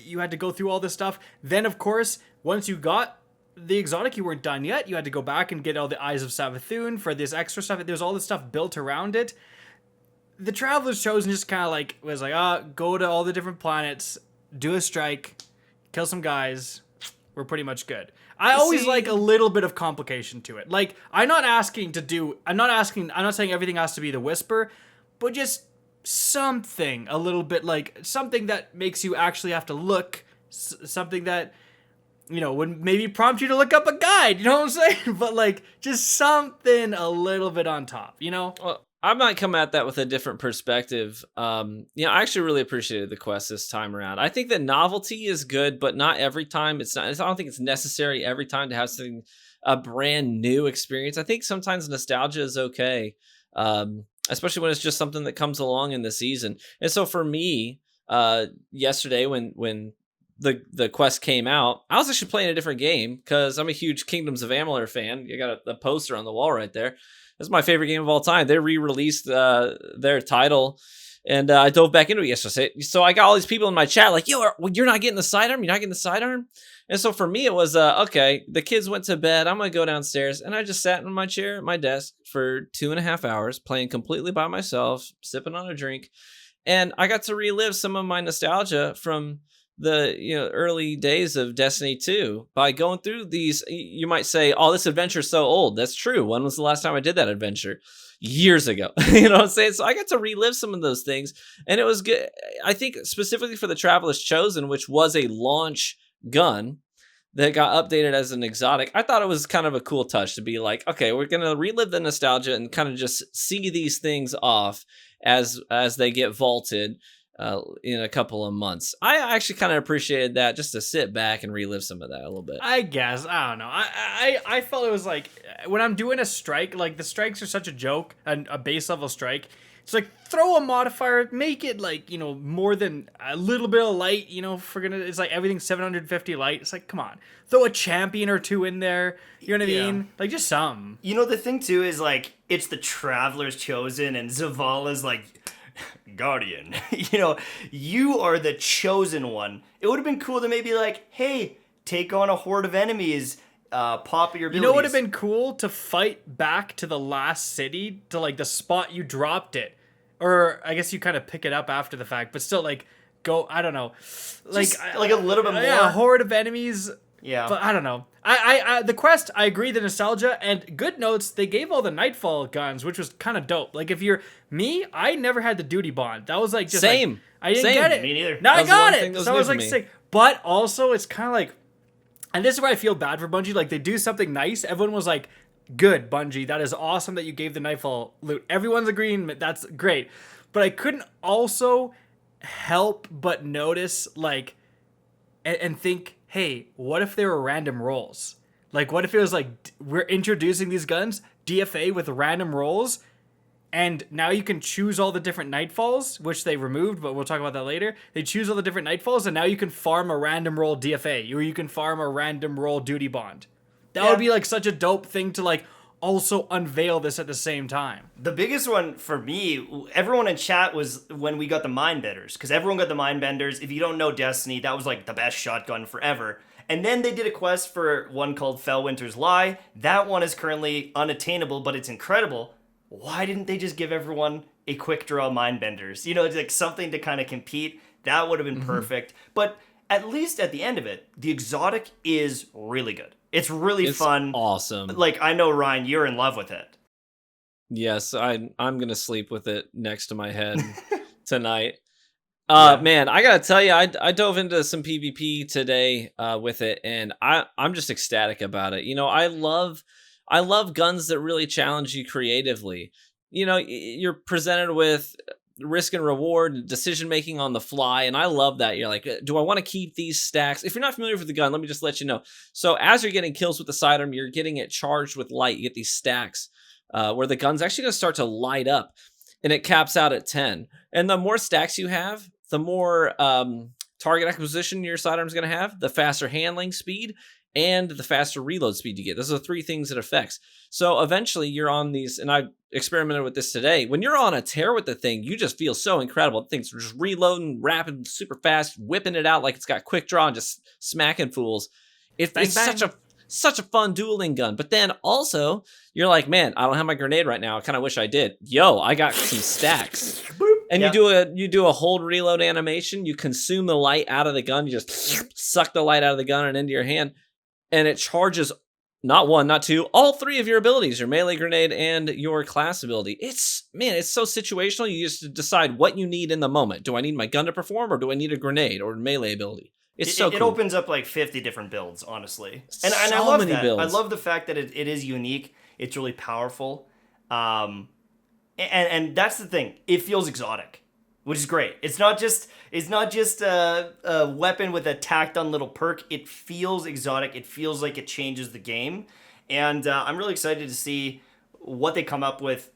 You had to go through all this stuff. Then, of course, once you got the exotic, you weren't done yet. You had to go back and get all the Eyes of Savathûn for this extra stuff. There's all this stuff built around it. The Traveler's Chosen just kind of was like, go to all the different planets, do a strike, kill some guys. We're pretty much good. I always like a little bit of complication to it. Like, I'm not saying everything has to be the Whisper, but just something a little bit, like something that makes you actually have to look, something that, would maybe prompt you to look up a guide, you know what I'm saying? But like, just something a little bit on top, Well, I might come at that with a different perspective. I actually really appreciated the quest this time around. I think the novelty is good, but not every time. I don't think it's necessary every time to have a brand new experience. I think sometimes nostalgia is okay, especially when it's just something that comes along in the season. And so for me, yesterday when the quest came out, I was actually playing a different game because I'm a huge Kingdoms of Amalur fan. You got the poster on the wall right there. That's my favorite game of all time. They re-released their title, and I dove back into it yesterday. So I got all these people in my chat like, yo, you're not getting the sidearm? You're not getting the sidearm? And so for me, it was, okay, the kids went to bed. I'm going to go downstairs. And I just sat in my chair at my desk for 2.5 hours, playing completely by myself, sipping on a drink. And I got to relive some of my nostalgia from the early days of Destiny 2 by going through these. You might say, oh, this adventure's so old. That's true. When was the last time I did that adventure? Years ago. You know what I'm saying? So I got to relive some of those things, and it was good. I think specifically for the Traveler's Chosen, which was a launch gun that got updated as an exotic, I thought it was kind of a cool touch to be like, okay, we're gonna relive the nostalgia and kind of just see these things off as they get vaulted in a couple of months. I actually kind of appreciated that, just to sit back and relive some of that a little bit. I guess. I don't know. I felt it was like, when I'm doing a strike, like the strikes are such a joke, and a base level strike, it's like, throw a modifier, make it like, more than a little bit of light, it's like everything's 750 light. It's like, come on, throw a champion or two in there. You know what I mean? Like, just some. The thing too is like, it's the Traveler's Chosen, and Zavala's like, Guardian. You are the chosen one. It would have been cool to maybe like, hey, take on a horde of enemies, pop your abilities. What would have been cool? To fight back to the last city, to like the spot you dropped it. Or I guess you kind of pick it up after the fact, but still like go, I don't know. Just, like a little bit more. Yeah, a horde of enemies. Yeah. But I don't know. I the quest, I agree, the nostalgia, and good notes, they gave all the Nightfall guns, which was kind of dope. Like, if you're me, I never had the duty bond. That was like just Same. Like, I didn't Same. get it. Me neither. Now That I was the one got thing it. that was So I new was for like me. sick. But also it's kind of like, and this is where I feel bad for Bungie. Like, they do something nice. Everyone was like, good, Bungie. That is awesome that you gave the Nightfall loot. Everyone's agreeing. That's great. But I couldn't also help but notice, like, and think, hey, what if there were random rolls? Like, what if it was like, we're introducing these guns, DFA with random rolls, And now you can choose all the different nightfalls, which they removed, but we'll talk about that later. They choose all the different nightfalls, and now you can farm a random roll DFA, or you can farm a random roll duty bond. That would be like such a dope thing to like also unveil this at the same time. The biggest one for me, everyone in chat, was when we got the Mindbenders, because everyone got the Mindbenders. If you don't know Destiny, that was like the best shotgun forever. And then they did a quest for one called Fellwinter's Lie. That one is currently unattainable, but it's incredible. Why didn't they just give everyone a quick draw Mindbenders? You know, it's like something to kind of compete. That would have been perfect. But at least at the end of it, the exotic is really good. It's really fun. Awesome. Like, I know, Ryan, you're in love with it. Yes, I'm going to sleep with it next to my head tonight. Man, I gotta tell you, I dove into some PvP today with it, and I'm just ecstatic about it. You know, I love guns that really challenge you creatively. You know, you're presented with risk and reward, decision making on the fly, and I love that. You're like, do I want to keep these stacks? If you're not familiar with the gun, let me just let you know. So as you're getting kills with the sidearm, you're getting it charged with light. You get these stacks where the gun's actually going to start to light up, and it caps out at 10. And the more stacks you have, the more target acquisition your sidearm's going to have, the faster handling speed, and the faster reload speed you get. Those are the three things it affects. So eventually you're on these, and I experimented with this today. When you're on a tear with the thing, you just feel so incredible. The thing's just reloading rapid, super fast, whipping it out like it's got quick draw and just smacking fools. It's such a fun dueling gun. But then also you're like, man, I don't have my grenade right now. I kind of wish I did. Yo, I got some stacks. And you do a hold reload animation. You consume the light out of the gun. You just suck the light out of the gun and into your hand. And it charges not one, not two, all three of your abilities, your melee grenade and your class ability. It's so situational. You just decide what you need in the moment. Do I need my gun to perform, or do I need a grenade or melee ability? It's so cool. It opens up like 50 different builds, honestly. And I So love many that. builds. I love the fact that it is unique. It's really powerful. And that's the thing. It feels exotic, which is great. It's not just a weapon with a tacked on little perk. It feels exotic. It feels like it changes the game. And I'm really excited to see what they come up with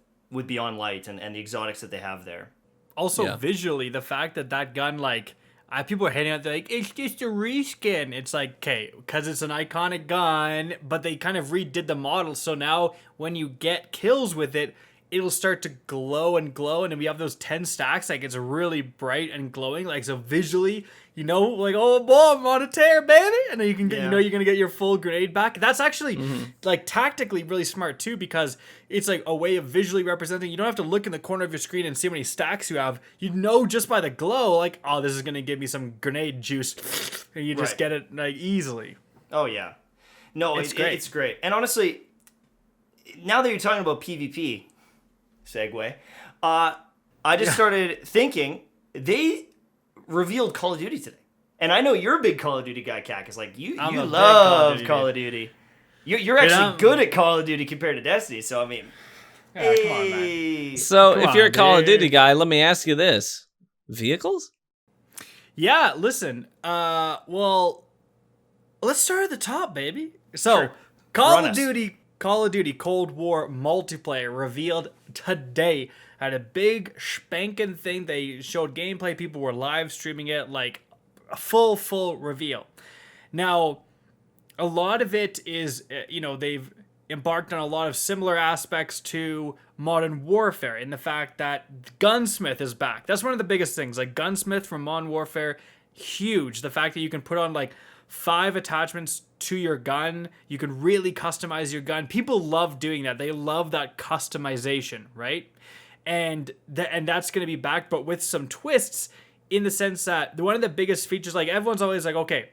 Beyond Light and the exotics that they have there. Also, visually, the fact that gun, like, people are hating on it, they're like, it's just a reskin. It's like, okay, because it's an iconic gun, but they kind of redid the model. So now when you get kills with it, it'll start to glow, and then we have those 10 stacks, like it's really bright and glowing, like, so visually, you know, like, oh boy, I'm on a tear, baby, and then you can get, you know, you're gonna get your full grenade back. That's actually like tactically really smart too, because it's like a way of visually representing. You don't have to look in the corner of your screen and see how many stacks you have. You know, just by the glow, like, oh, this is gonna give me some grenade juice, and you just get it like easily. Oh yeah, no, it's great. It's great. And honestly, now that you're talking about PvP, segue, I just started thinking they revealed Call of Duty today, and I know you're a big Call of Duty guy, Kackis. Like you love Call of Duty. You're actually good at Call of Duty compared to Destiny. So I mean, come on, man. So if you're a Call of Duty guy, let me ask you this: vehicles? Yeah, listen. Well, let's start at the top, baby. So, Call of Duty Cold War multiplayer revealed today. Had a big spanking thing. They showed gameplay. People were live streaming it, like a full reveal. Now, a lot of it is, you know, they've embarked on a lot of similar aspects to Modern Warfare in the fact that Gunsmith is back. That's one of the biggest things. Like, Gunsmith from Modern Warfare, huge. The fact that you can put on like 5 attachments to your gun. You can really customize your gun. People love doing that. They love that customization, right? And that's going to be back, but with some twists, in the sense that one of the biggest features, like, everyone's always like, okay,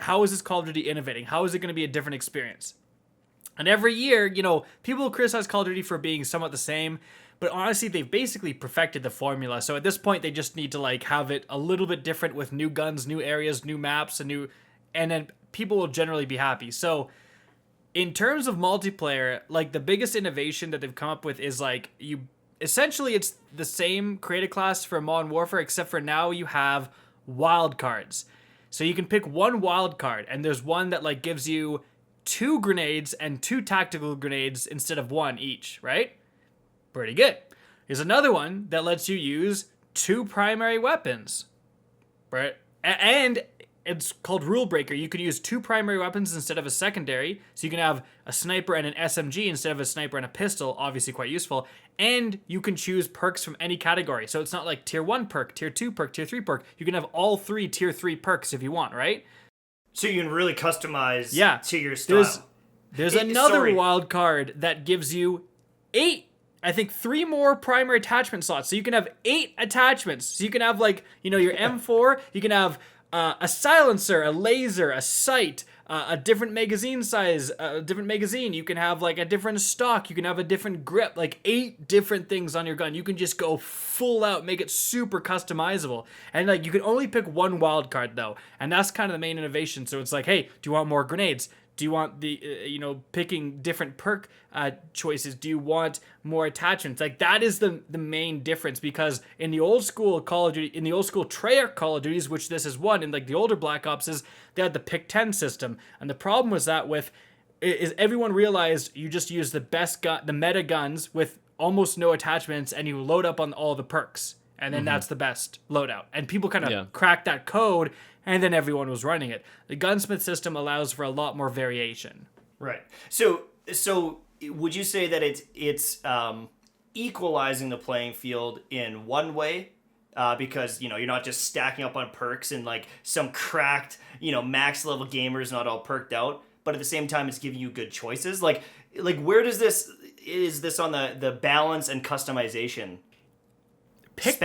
how is this Call of Duty innovating? How is it going to be a different experience? And every year, you know, people criticize Call of Duty for being somewhat the same, but honestly, they've basically perfected the formula. So at this point, they just need to like have it a little bit different with new guns, new areas, new maps, and then people will generally be happy. So in terms of multiplayer, like, the biggest innovation that they've come up with is like, essentially it's the same creative class for Modern Warfare, except for now you have wild cards. So you can pick one wild card, and there's one that like gives you 2 grenades and 2 tactical grenades instead of 1 each, right? Pretty good. Here's another one that lets you use 2 primary weapons. Right? And it's called Rule Breaker. You can use 2 primary weapons instead of a secondary. So you can have a sniper and an SMG instead of a sniper and a pistol. Obviously quite useful. And you can choose perks from any category. So it's not like tier 1 perk, tier 2 perk, tier 3 perk. You can have all 3 tier 3 perks if you want, right? So you can really customize to your style. style. There's another wild card that gives you 8, I think 3 more primary attachment slots. So you can have 8 attachments. So you can have like, your M4, you can have a silencer, a laser, a sight, a different magazine size, a different magazine. You can have like a different stock. You can have a different grip, like 8 different things on your gun. You can just go full out, make it super customizable. And like you can only pick one wild card though. And that's kind of the main innovation. So it's like, hey, do you want more grenades? Do you want the, picking different perk choices? Do you want more attachments? Like that is the main difference, because in the old school Call of Duty, in the old school Treyarch Call of Duties, which this is one, and like the older Black Ops they had the pick 10 system. And the problem was that is everyone realized you just use the best gun, the meta guns with almost no attachments, and you load up on all the perks. And then that's the best loadout. And people kind of cracked that code, and then everyone was running it. The gunsmith system allows for a lot more variation. Right. So would you say that it's equalizing the playing field in one way? Because, you're not just stacking up on perks and like some cracked, max level gamers not all perked out, but at the same time it's giving you good choices. Like where is this on the balance and customization? Pick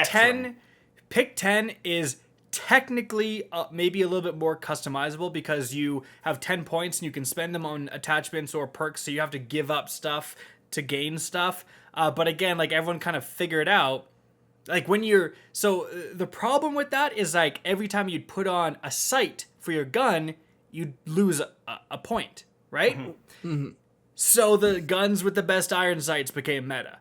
10 is technically maybe a little bit more customizable, because you have 10 points and you can spend them on attachments or perks, so you have to give up stuff to gain stuff. But again, like everyone kind of figured out, like the problem with that is like every time you'd put on a sight for your gun, you'd lose a point, right? Mm-hmm. So the guns with the best iron sights became meta.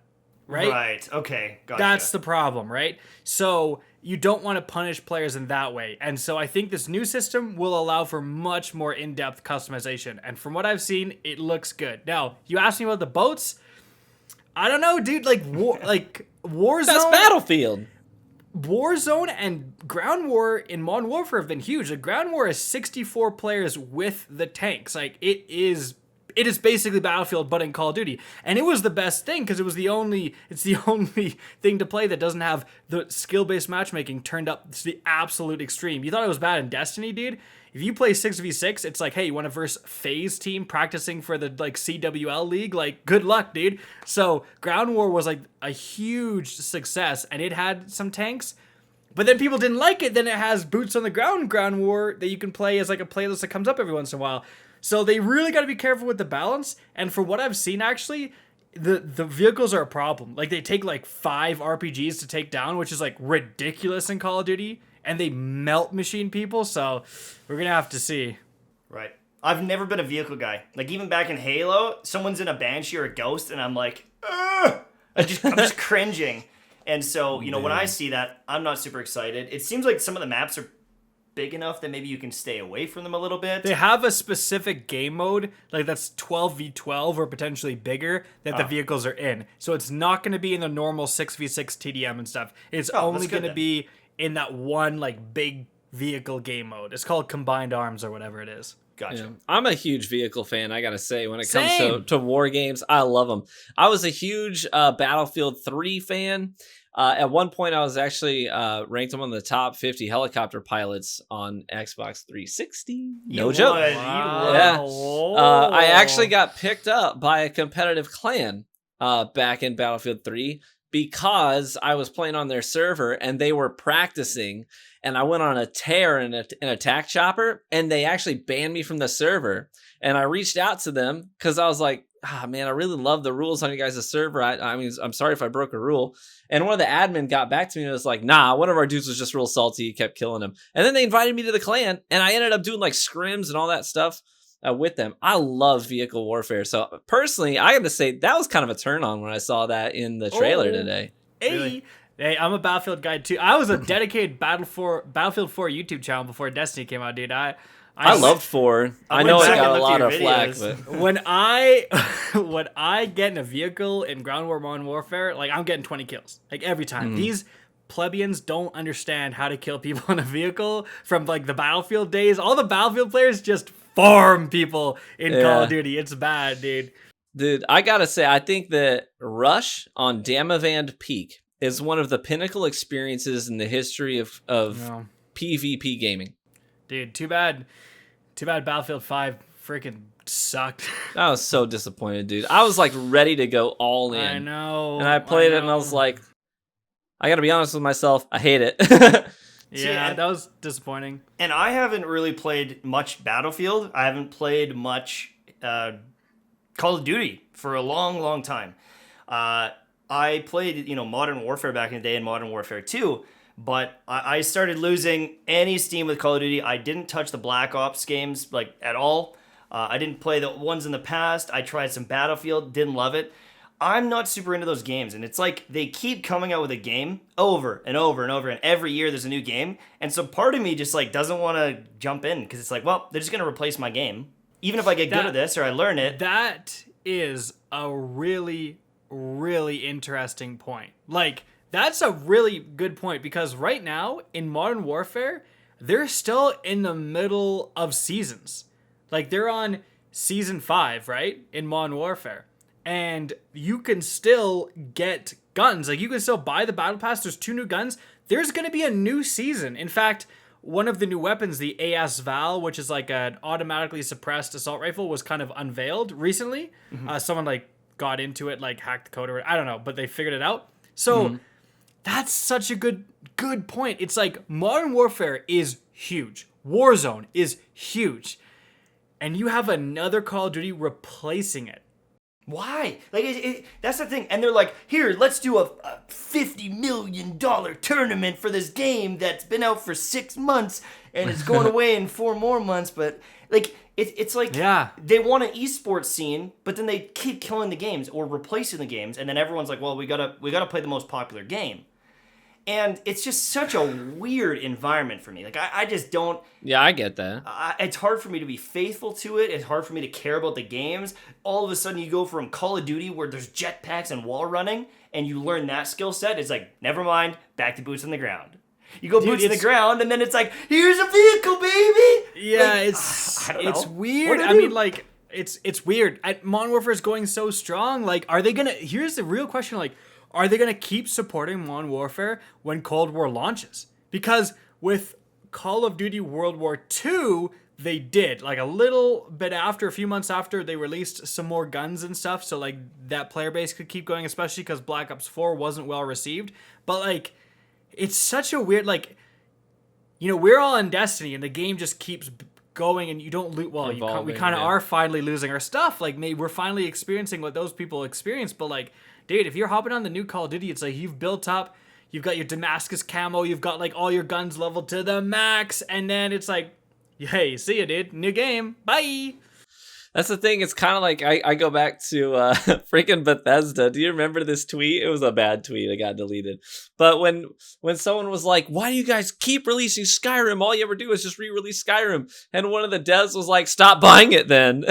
Right? Okay. Gotcha. That's the problem, right? So you don't want to punish players in that way. And so I think this new system will allow for much more in-depth customization. And from what I've seen, it looks good. Now, you asked me about the boats. I don't know, dude. Like Warzone. That's Battlefield. Warzone and Ground War in Modern Warfare have been huge. The Ground War is 64 players with the tanks. Like it is basically Battlefield, but in Call of Duty. And it was the best thing, because it's the only thing to play that doesn't have the skill-based matchmaking turned up to the absolute extreme. You thought it was bad in Destiny, dude? If you play 6v6, it's like, hey, you want to verse FaZe team practicing for the like CWL league? Like, good luck, dude. So Ground War was like a huge success, and it had some tanks. But then people didn't like it. Then it has Boots on the Ground War that you can play as like a playlist that comes up every once in a while. So they really got to be careful with the balance. And for what I've seen, actually, the vehicles are a problem. Like they take like 5 RPGs to take down, which is like ridiculous in Call of Duty. And they melt machine people. So we're going to have to see. Right. I've never been a vehicle guy. Like even back in Halo, someone's in a Banshee or a Ghost and I'm like, ugh! I'm just cringing. And so, when I see that, I'm not super excited. It seems like some of the maps are big enough that maybe you can stay away from them a little bit. They have a specific game mode, like that's 12v12 or potentially bigger, that the vehicles are in. So it's not going to be in the normal 6v6 TDM and stuff. It's only going to be in that one like big vehicle game mode. It's called Combined Arms or whatever it is. Gotcha. Yeah. I'm a huge vehicle fan, I gotta say. When it comes to war games, I love them. I was a huge Battlefield 3 fan. At one point, I was actually ranked among the top 50 helicopter pilots on Xbox 360. No joke. Wow. Yeah. I actually got picked up by a competitive clan back in Battlefield 3 because I was playing on their server and they were practicing, and I went on a tear in an attack chopper, and they actually banned me from the server. And I reached out to them because I was like, man, I really love the rules on you guys' server. I mean, I'm sorry if I broke a rule. And one of the admin got back to me and was like, nah, one of our dudes was just real salty. He kept killing him. And then they invited me to the clan, and I ended up doing like scrims and all that stuff with them. I love vehicle warfare. So personally, I have to say that was kind of a turn on when I saw that in the trailer today. Really? Hey, I'm a Battlefield guy too. I was a dedicated Battlefield 4 YouTube channel before Destiny came out, dude. I loved 4. I know it got a lot of flack, but when I get in a vehicle in Ground War Modern Warfare, like I'm getting 20 kills like every time. These plebeians don't understand how to kill people in a vehicle from like the Battlefield days. All the Battlefield players just farm people in Call of Duty. It's bad, dude. Dude, I gotta say, I think that Rush on Damavand Peak is one of the pinnacle experiences in the history of PvP gaming. Dude, too bad Battlefield 5 freaking sucked. I was so disappointed, dude. I was like ready to go all in. I know. And I played it and I was like, I gotta be honest with myself, I hate it. Yeah, that was disappointing. And I haven't really played much Battlefield. I haven't played much Call of Duty for a long, long time. I played, Modern Warfare back in the day and Modern Warfare 2, but I started losing any steam with Call of Duty. I didn't touch the Black Ops games like at all. I didn't play the ones in the past. I tried some Battlefield, didn't love it. I'm not super into those games, and it's like they keep coming out with a game over and over and over, and every year there's a new game, and so part of me just like doesn't want to jump in because it's like, well, they're just gonna replace my game, even if I get good at this or I learn it. That is a really, really interesting point. Like, that's a really good point because right now in Modern Warfare, they're still in the middle of seasons. Like, they're on season 5, right, in Modern Warfare. And you can still get guns. Like, you can still buy the Battle Pass. There's 2 new guns. There's going to be a new season. In fact, one of the new weapons, the AS Val, which is like an automatically suppressed assault rifle, was kind of unveiled recently. Someone like got into it, like hacked the code or I don't know, but they figured it out. So that's such a good point. It's like Modern Warfare is huge. Warzone is huge. And you have another Call of Duty replacing it. Why? Like, that's the thing. And they're like, here, let's do a $50 million tournament for this game that's been out for 6 months and it's going away in 4 more months. But, like, it's like they want an esports scene, but then they keep killing the games or replacing the games. And then everyone's like, well, we gotta play the most popular game. And it's just such a weird environment for me. Like, I just don't... Yeah, I get that. It's hard for me to be faithful to it. It's hard for me to care about the games. All of a sudden, you go from Call of Duty, where there's jetpacks and wall running, and you learn that skill set. It's like, never mind, back to boots on the ground. You go boots on the ground, and then it's like, here's a vehicle, baby! Yeah, like, it's weird. I mean, like, it's weird. Modern Warfare is going so strong. Like, are they gonna... Here's the real question, like... Are they going to keep supporting Modern Warfare when Cold War launches? Because with Call of Duty World War II, they did. Like a little bit after, a few months after, they released some more guns and stuff. So like that player base could keep going, especially because Black Ops 4 wasn't well received. But like, it's such a weird, like, we're all in Destiny and the game just keeps going and you don't lose. Well, we kind of are finally losing our stuff. Like maybe we're finally experiencing what those people experience. But like, dude, if you're hopping on the new Call of Duty, it's like you've built up, you've got your Damascus camo, you've got like all your guns leveled to the max, and then it's like, hey, see ya, dude, new game, bye. That's the thing. It's kind of like I go back to freaking Bethesda. Do you remember this tweet? It was a bad tweet. It got deleted. But when someone was like, why do you guys keep releasing Skyrim? All you ever do is just re-release Skyrim. And one of the devs was like, stop buying it then.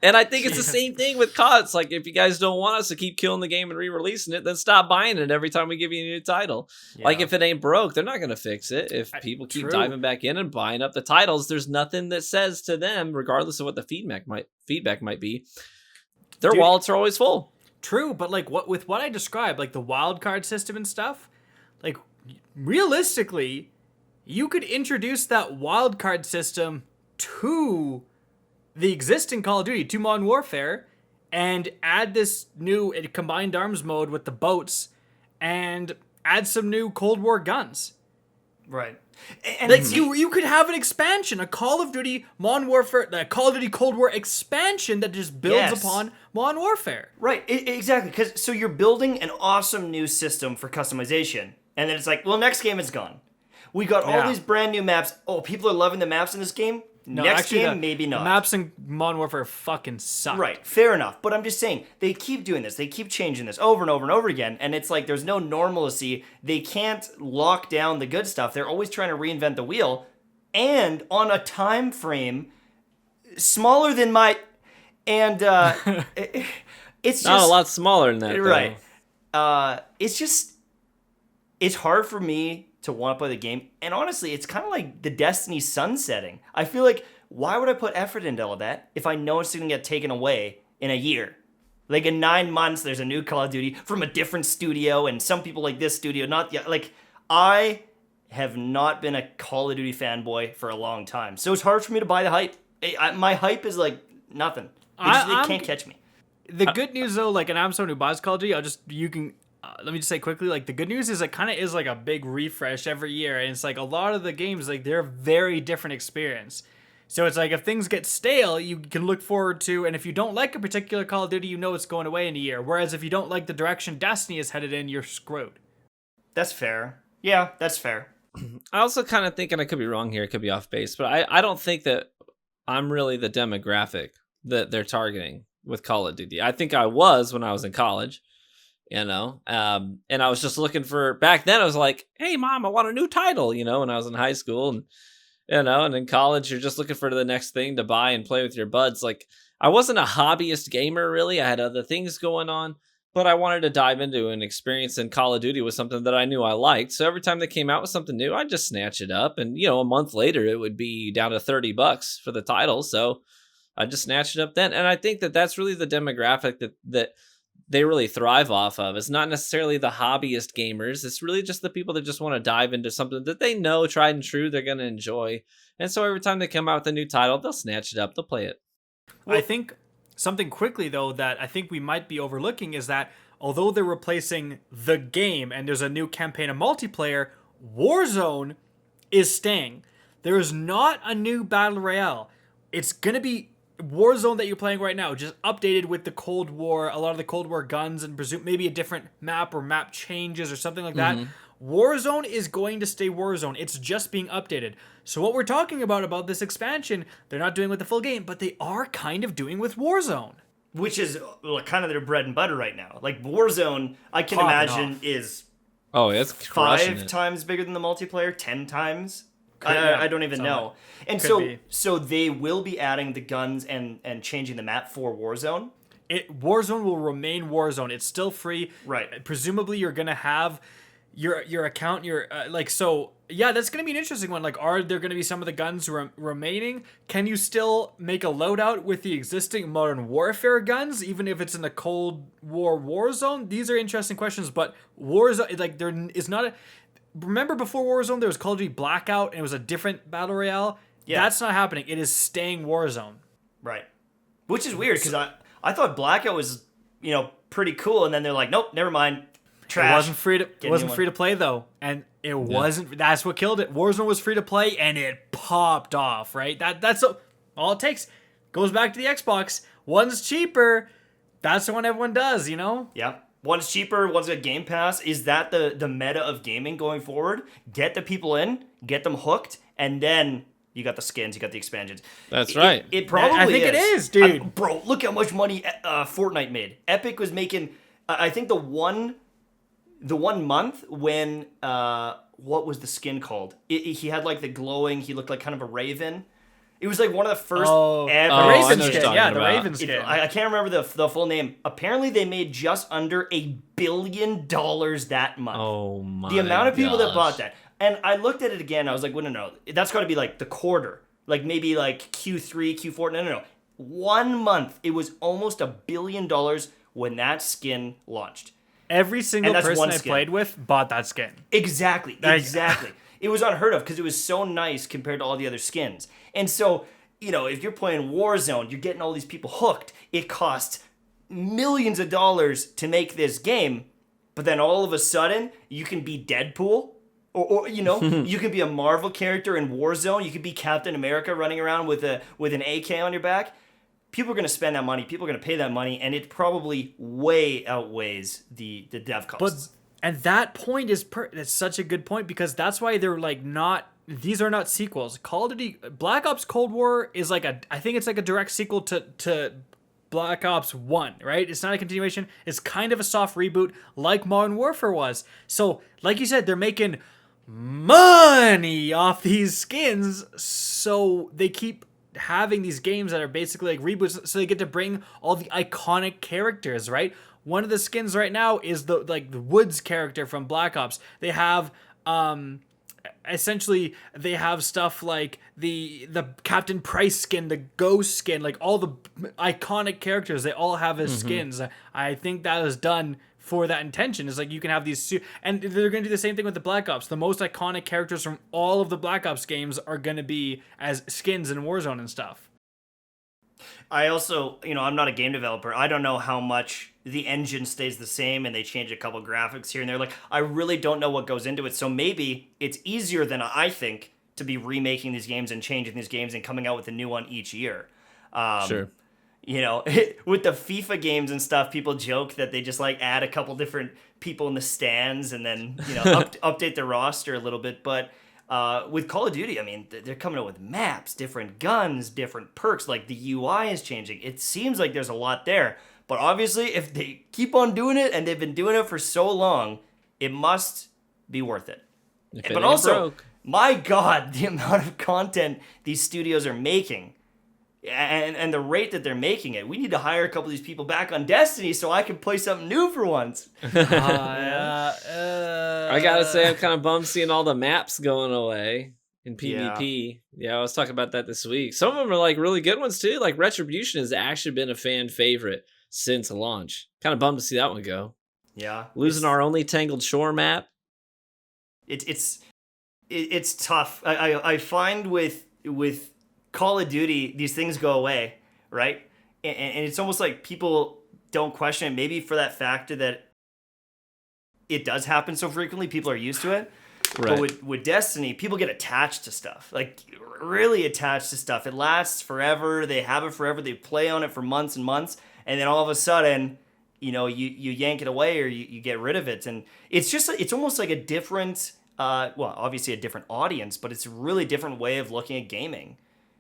And I think it's the same thing with COD. It's like, if you guys don't want us to keep killing the game and re-releasing it, then stop buying it every time we give you a new title. Yeah. Like, if it ain't broke, they're not going to fix it. If people keep diving back in and buying up the titles, there's nothing that says to them, regardless of what the feedback might be, their wallets are always full. True, but like what I described, like the wild card system and stuff, like realistically, you could introduce that wild card system to the existing Call of Duty, to Modern Warfare, and add this new combined arms mode with the boats, and add some new Cold War guns. Right. And like you could have an expansion, a Call of Duty Modern Warfare, the Call of Duty Cold War expansion that just builds upon Modern Warfare. Right, exactly. Because so you're building an awesome new system for customization, and then it's like, well, next game is gone. We got all these brand new maps. Oh, people are loving the maps in this game. No, next game, maybe not. The maps in Modern Warfare fucking suck. Right, fair enough. But I'm just saying, they keep doing this. They keep changing this over and over and over again. And it's like there's no normalcy. They can't lock down the good stuff. They're always trying to reinvent the wheel. and on a time frame smaller than my, and it's just Not a lot smaller than that, though. right. It's hard for me to want to play the game, and honestly, it's kind of like the Destiny sunsetting. I feel like, why would I put effort into all that if I know it's going to get taken away in a year? Like in 9 months, there's a new Call of Duty from a different studio, and some people like this studio, not yet. Like, I have not been a Call of Duty fanboy for a long time, so it's hard for me to buy the hype. My hype is like nothing. It can't catch me. The good news though, like, and I'm someone who buys Call of Duty, let me just say quickly, like, the good news is it kind of is like a big refresh every year, and it's like a lot of the games, like, they're a very different experience. So it's like if things get stale, you can look forward to, and if you don't like a particular Call of Duty, you know it's going away in a year. Whereas if you don't like the direction Destiny is headed in, you're screwed. That's fair. Yeah, that's fair. I also kind of think, and I could be wrong here, it could be off base, but I don't think that I'm really the demographic that they're targeting with Call of Duty. I think I was when I was in college, and I was just looking for, back then I was like, hey mom, I want a new title, when I was in high school, and and in college you're just looking for the next thing to buy and play with your buds. Like, I wasn't a hobbyist gamer really. I had other things going on, but I wanted to dive into an experience, in Call of Duty was something that I knew I liked. So every time they came out with something new, I'd just snatch it up, and a month later it would be down to $30 for the title. So I just snatched it up then. And I think that that's really the demographic that they really thrive off of. It's not necessarily the hobbyist gamers. It's really just the people that just want to dive into something that they know, tried and true, they're going to enjoy. And so every time they come out with a new title, they'll snatch it up, they'll play it. I think something quickly, though, that I think we might be overlooking is that although they're replacing the game and there's a new campaign and multiplayer, Warzone is staying. There is not a new Battle Royale. It's going to be Warzone that you're playing right now, just updated with the Cold War, a lot of the Cold War guns, and maybe a different map or map changes or something like that. Warzone is going to stay Warzone. It's just being updated. So what we're talking about this expansion, they're not doing with the full game, but they are kind of doing with Warzone. Which is kind of their bread and butter right now. Like, Warzone, I can Popping imagine, off. is Oh, it's crushing 5 times bigger than the multiplayer, 10 times. Yeah, I don't even know. And so they will be adding the guns and changing the map for Warzone. Warzone will remain Warzone. It's still free. Right. Presumably you're going to have your account, yeah, that's going to be an interesting one. Like, are there going to be some of the guns remaining? Can you still make a loadout with the existing Modern Warfare guns, even if it's in the Cold War Warzone? These are interesting questions, but Warzone, like, there is not a... Remember before Warzone, there was Call of Duty Blackout, and it was a different Battle Royale? Yeah. That's not happening. It is staying Warzone. Right. Which is weird, because I thought Blackout was, pretty cool, and then they're like, nope, never mind. Trash. It wasn't free to play, though, and it wasn't. That's what killed it. Warzone was free to play, and it popped off, right? That's all it takes. Goes back to the Xbox. One's cheaper. That's the one everyone does, Yeah. One's cheaper, one's got Game Pass. Is that the meta of gaming going forward? Get the people in, get them hooked, and then you got the skins, you got the expansions. That's right. It probably I think it is, dude. Bro, look how much money Fortnite made. Epic was making, I think the one month when, what was the skin called? He had like the glowing, he looked like kind of a raven. It was like one of the first ever. Raven skin. Yeah, the Raven skin. I can't remember the full name. Apparently, they made just under $1 billion that month. Oh my! The amount of people that bought that, and I looked at it again. I was like, well, no, that's got to be like the quarter, like maybe like Q3, Q4. No. 1 month, it was almost $1 billion when that skin launched. Every single person I played with bought that skin. Exactly. It was unheard of because it was so nice compared to all the other skins. And so, if you're playing Warzone, you're getting all these people hooked. It costs millions of dollars to make this game, but then all of a sudden, you can be Deadpool, or you can be a Marvel character in Warzone. You could be Captain America running around with an AK on your back. People are going to spend that money. People are going to pay that money, and it probably way outweighs the dev costs. And that point is it's such a good point, because that's why they're like these are not sequels. Call of Duty Black Ops Cold War is I think it's like a direct sequel to Black Ops 1, right? It's not a continuation. It's kind of a soft reboot like Modern Warfare was. So, like you said, they're making money off these skins, so they keep having these games that are basically like reboots, so they get to bring all the iconic characters, right? One of the skins right now is the Woods character from Black Ops. They have essentially they have stuff like the Captain Price skin, the Ghost skin, like all the iconic characters. They all have as skins. I think that was done for that intention. Is like you can have these, and they're going to do the same thing with the Black Ops. The most iconic characters from all of the Black Ops games are going to be as skins in Warzone and stuff. I also, I'm not a game developer. I don't know how much the engine stays the same and they change a couple graphics here and there. Like, I really don't know what goes into it. So maybe it's easier than I think to be remaking these games and changing these games and coming out with a new one each year. Sure. With the FIFA games and stuff, people joke that they just like add a couple different people in the stands and then, update the roster a little bit. But with Call of Duty, I mean, they're coming out with maps, different guns, different perks. Like the UI is changing. It seems like there's a lot there. But obviously, if they keep on doing it and they've been doing it for so long, it must be worth it. But also, my God, the amount of content these studios are making and the rate that they're making it. We need to hire a couple of these people back on Destiny so I can play something new for once. I gotta say, I'm kind of bummed seeing all the maps going away in PvP. Yeah, I was talking about that this week. Some of them are like really good ones too. Like Retribution has actually been a fan favorite since launch. Kind of bummed to see that one go. Yeah, losing our only Tangled Shore map. It's tough. I find with Call of Duty, these things go away, right? And it's almost like people don't question it. Maybe for that factor that it does happen so frequently, people are used to it. Right. But with Destiny, people get attached to stuff, like really attached to stuff. It lasts forever. They have it forever. They play on it for months and months. And then all of a sudden, you yank it away or you get rid of it. And it's almost like a different, obviously a different audience, but it's a really different way of looking at gaming.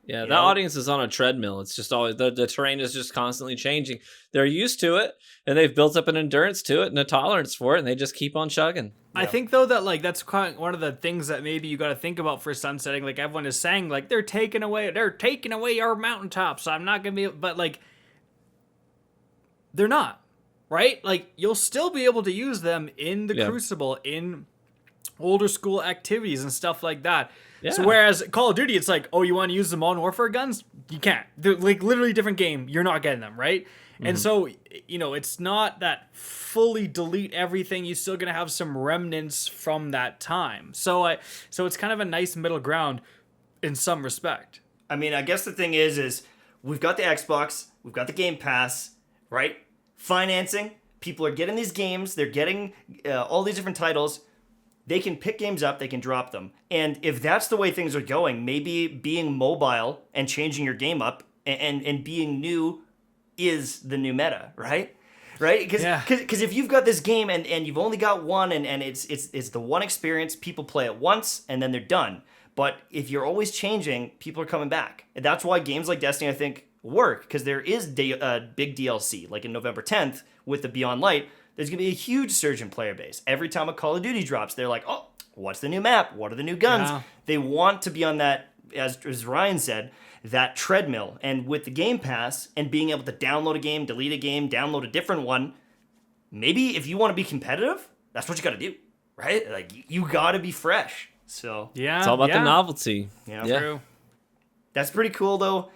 Yeah, that audience is on a treadmill. It's just always the terrain is just constantly changing. They're used to it, and they've built up an endurance to it and a tolerance for it, and they just keep on chugging. I think though that like that's quite one of the things that maybe you got to think about for sunsetting. Like everyone is saying, like they're taking away our mountaintops. I'm not gonna be, but like they're not, right? Like you'll still be able to use them in the Crucible, in older school activities and stuff like that. Yeah. So whereas Call of Duty, it's like, oh, you want to use the Modern Warfare guns? You can't. They're like literally different game. You're not getting them, right? Mm-hmm. And so, it's not that fully delete everything. You're still going to have some remnants from that time. So it's kind of a nice middle ground in some respect. I mean, I guess the thing is we've got the Xbox, we've got the Game Pass, right? Financing. People are getting these games. They're getting all these different titles. They can pick games up, they can drop them. And if that's the way things are going, maybe being mobile and changing your game up and being new is the new meta, right? Right? Because if you've got this game and you've only got one and it's the one experience, people play it once and then they're done. But if you're always changing, people are coming back. And that's why games like Destiny, I think, work. Because there is big DLC, like in November 10th with the Beyond Light. There's going to be a huge surge in player base. Every time a Call of Duty drops, they're like, oh, what's the new map? What are the new guns? Yeah. They want to be on that, as Ryan said, that treadmill. And with the Game Pass and being able to download a game, delete a game, download a different one, maybe if you want to be competitive, that's what you got to do, right? Like, you got to be fresh. So yeah, it's all about the novelty. Yeah, true. That's pretty cool, though.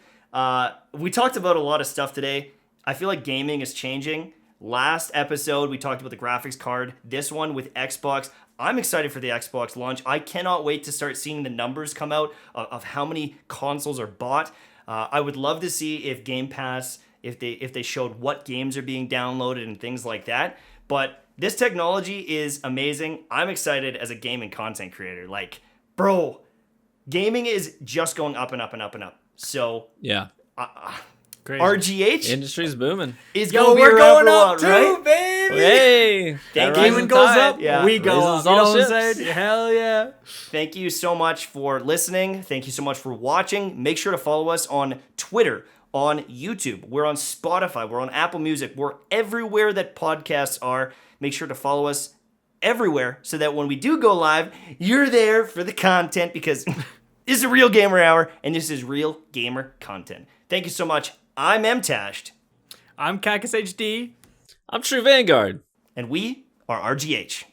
We talked about a lot of stuff today. I feel like gaming is changing. Last episode, we talked about the graphics card. This one with Xbox. I'm excited for the Xbox launch. I cannot wait to start seeing the numbers come out of how many consoles are bought. I would love to see if Game Pass, if they showed what games are being downloaded and things like that. But this technology is amazing. I'm excited as a gaming content creator. Like, bro, gaming is just going up and up and up and up. So yeah. Crazy. RGH industry's booming. We're going up too, right? Baby. Hey, gaming goes up. Yeah. We go up. You know what I'm saying? Hell yeah! Thank you so much for listening. Thank you so much for watching. Make sure to follow us on Twitter, on YouTube. We're on Spotify. We're on Apple Music. We're everywhere that podcasts are. Make sure to follow us everywhere so that when we do go live, you're there for the content because this is a real gamer hour and this is real gamer content. Thank you so much. I'm Mtashed. I'm KackisHD. I'm True Vanguard. And we are RGH.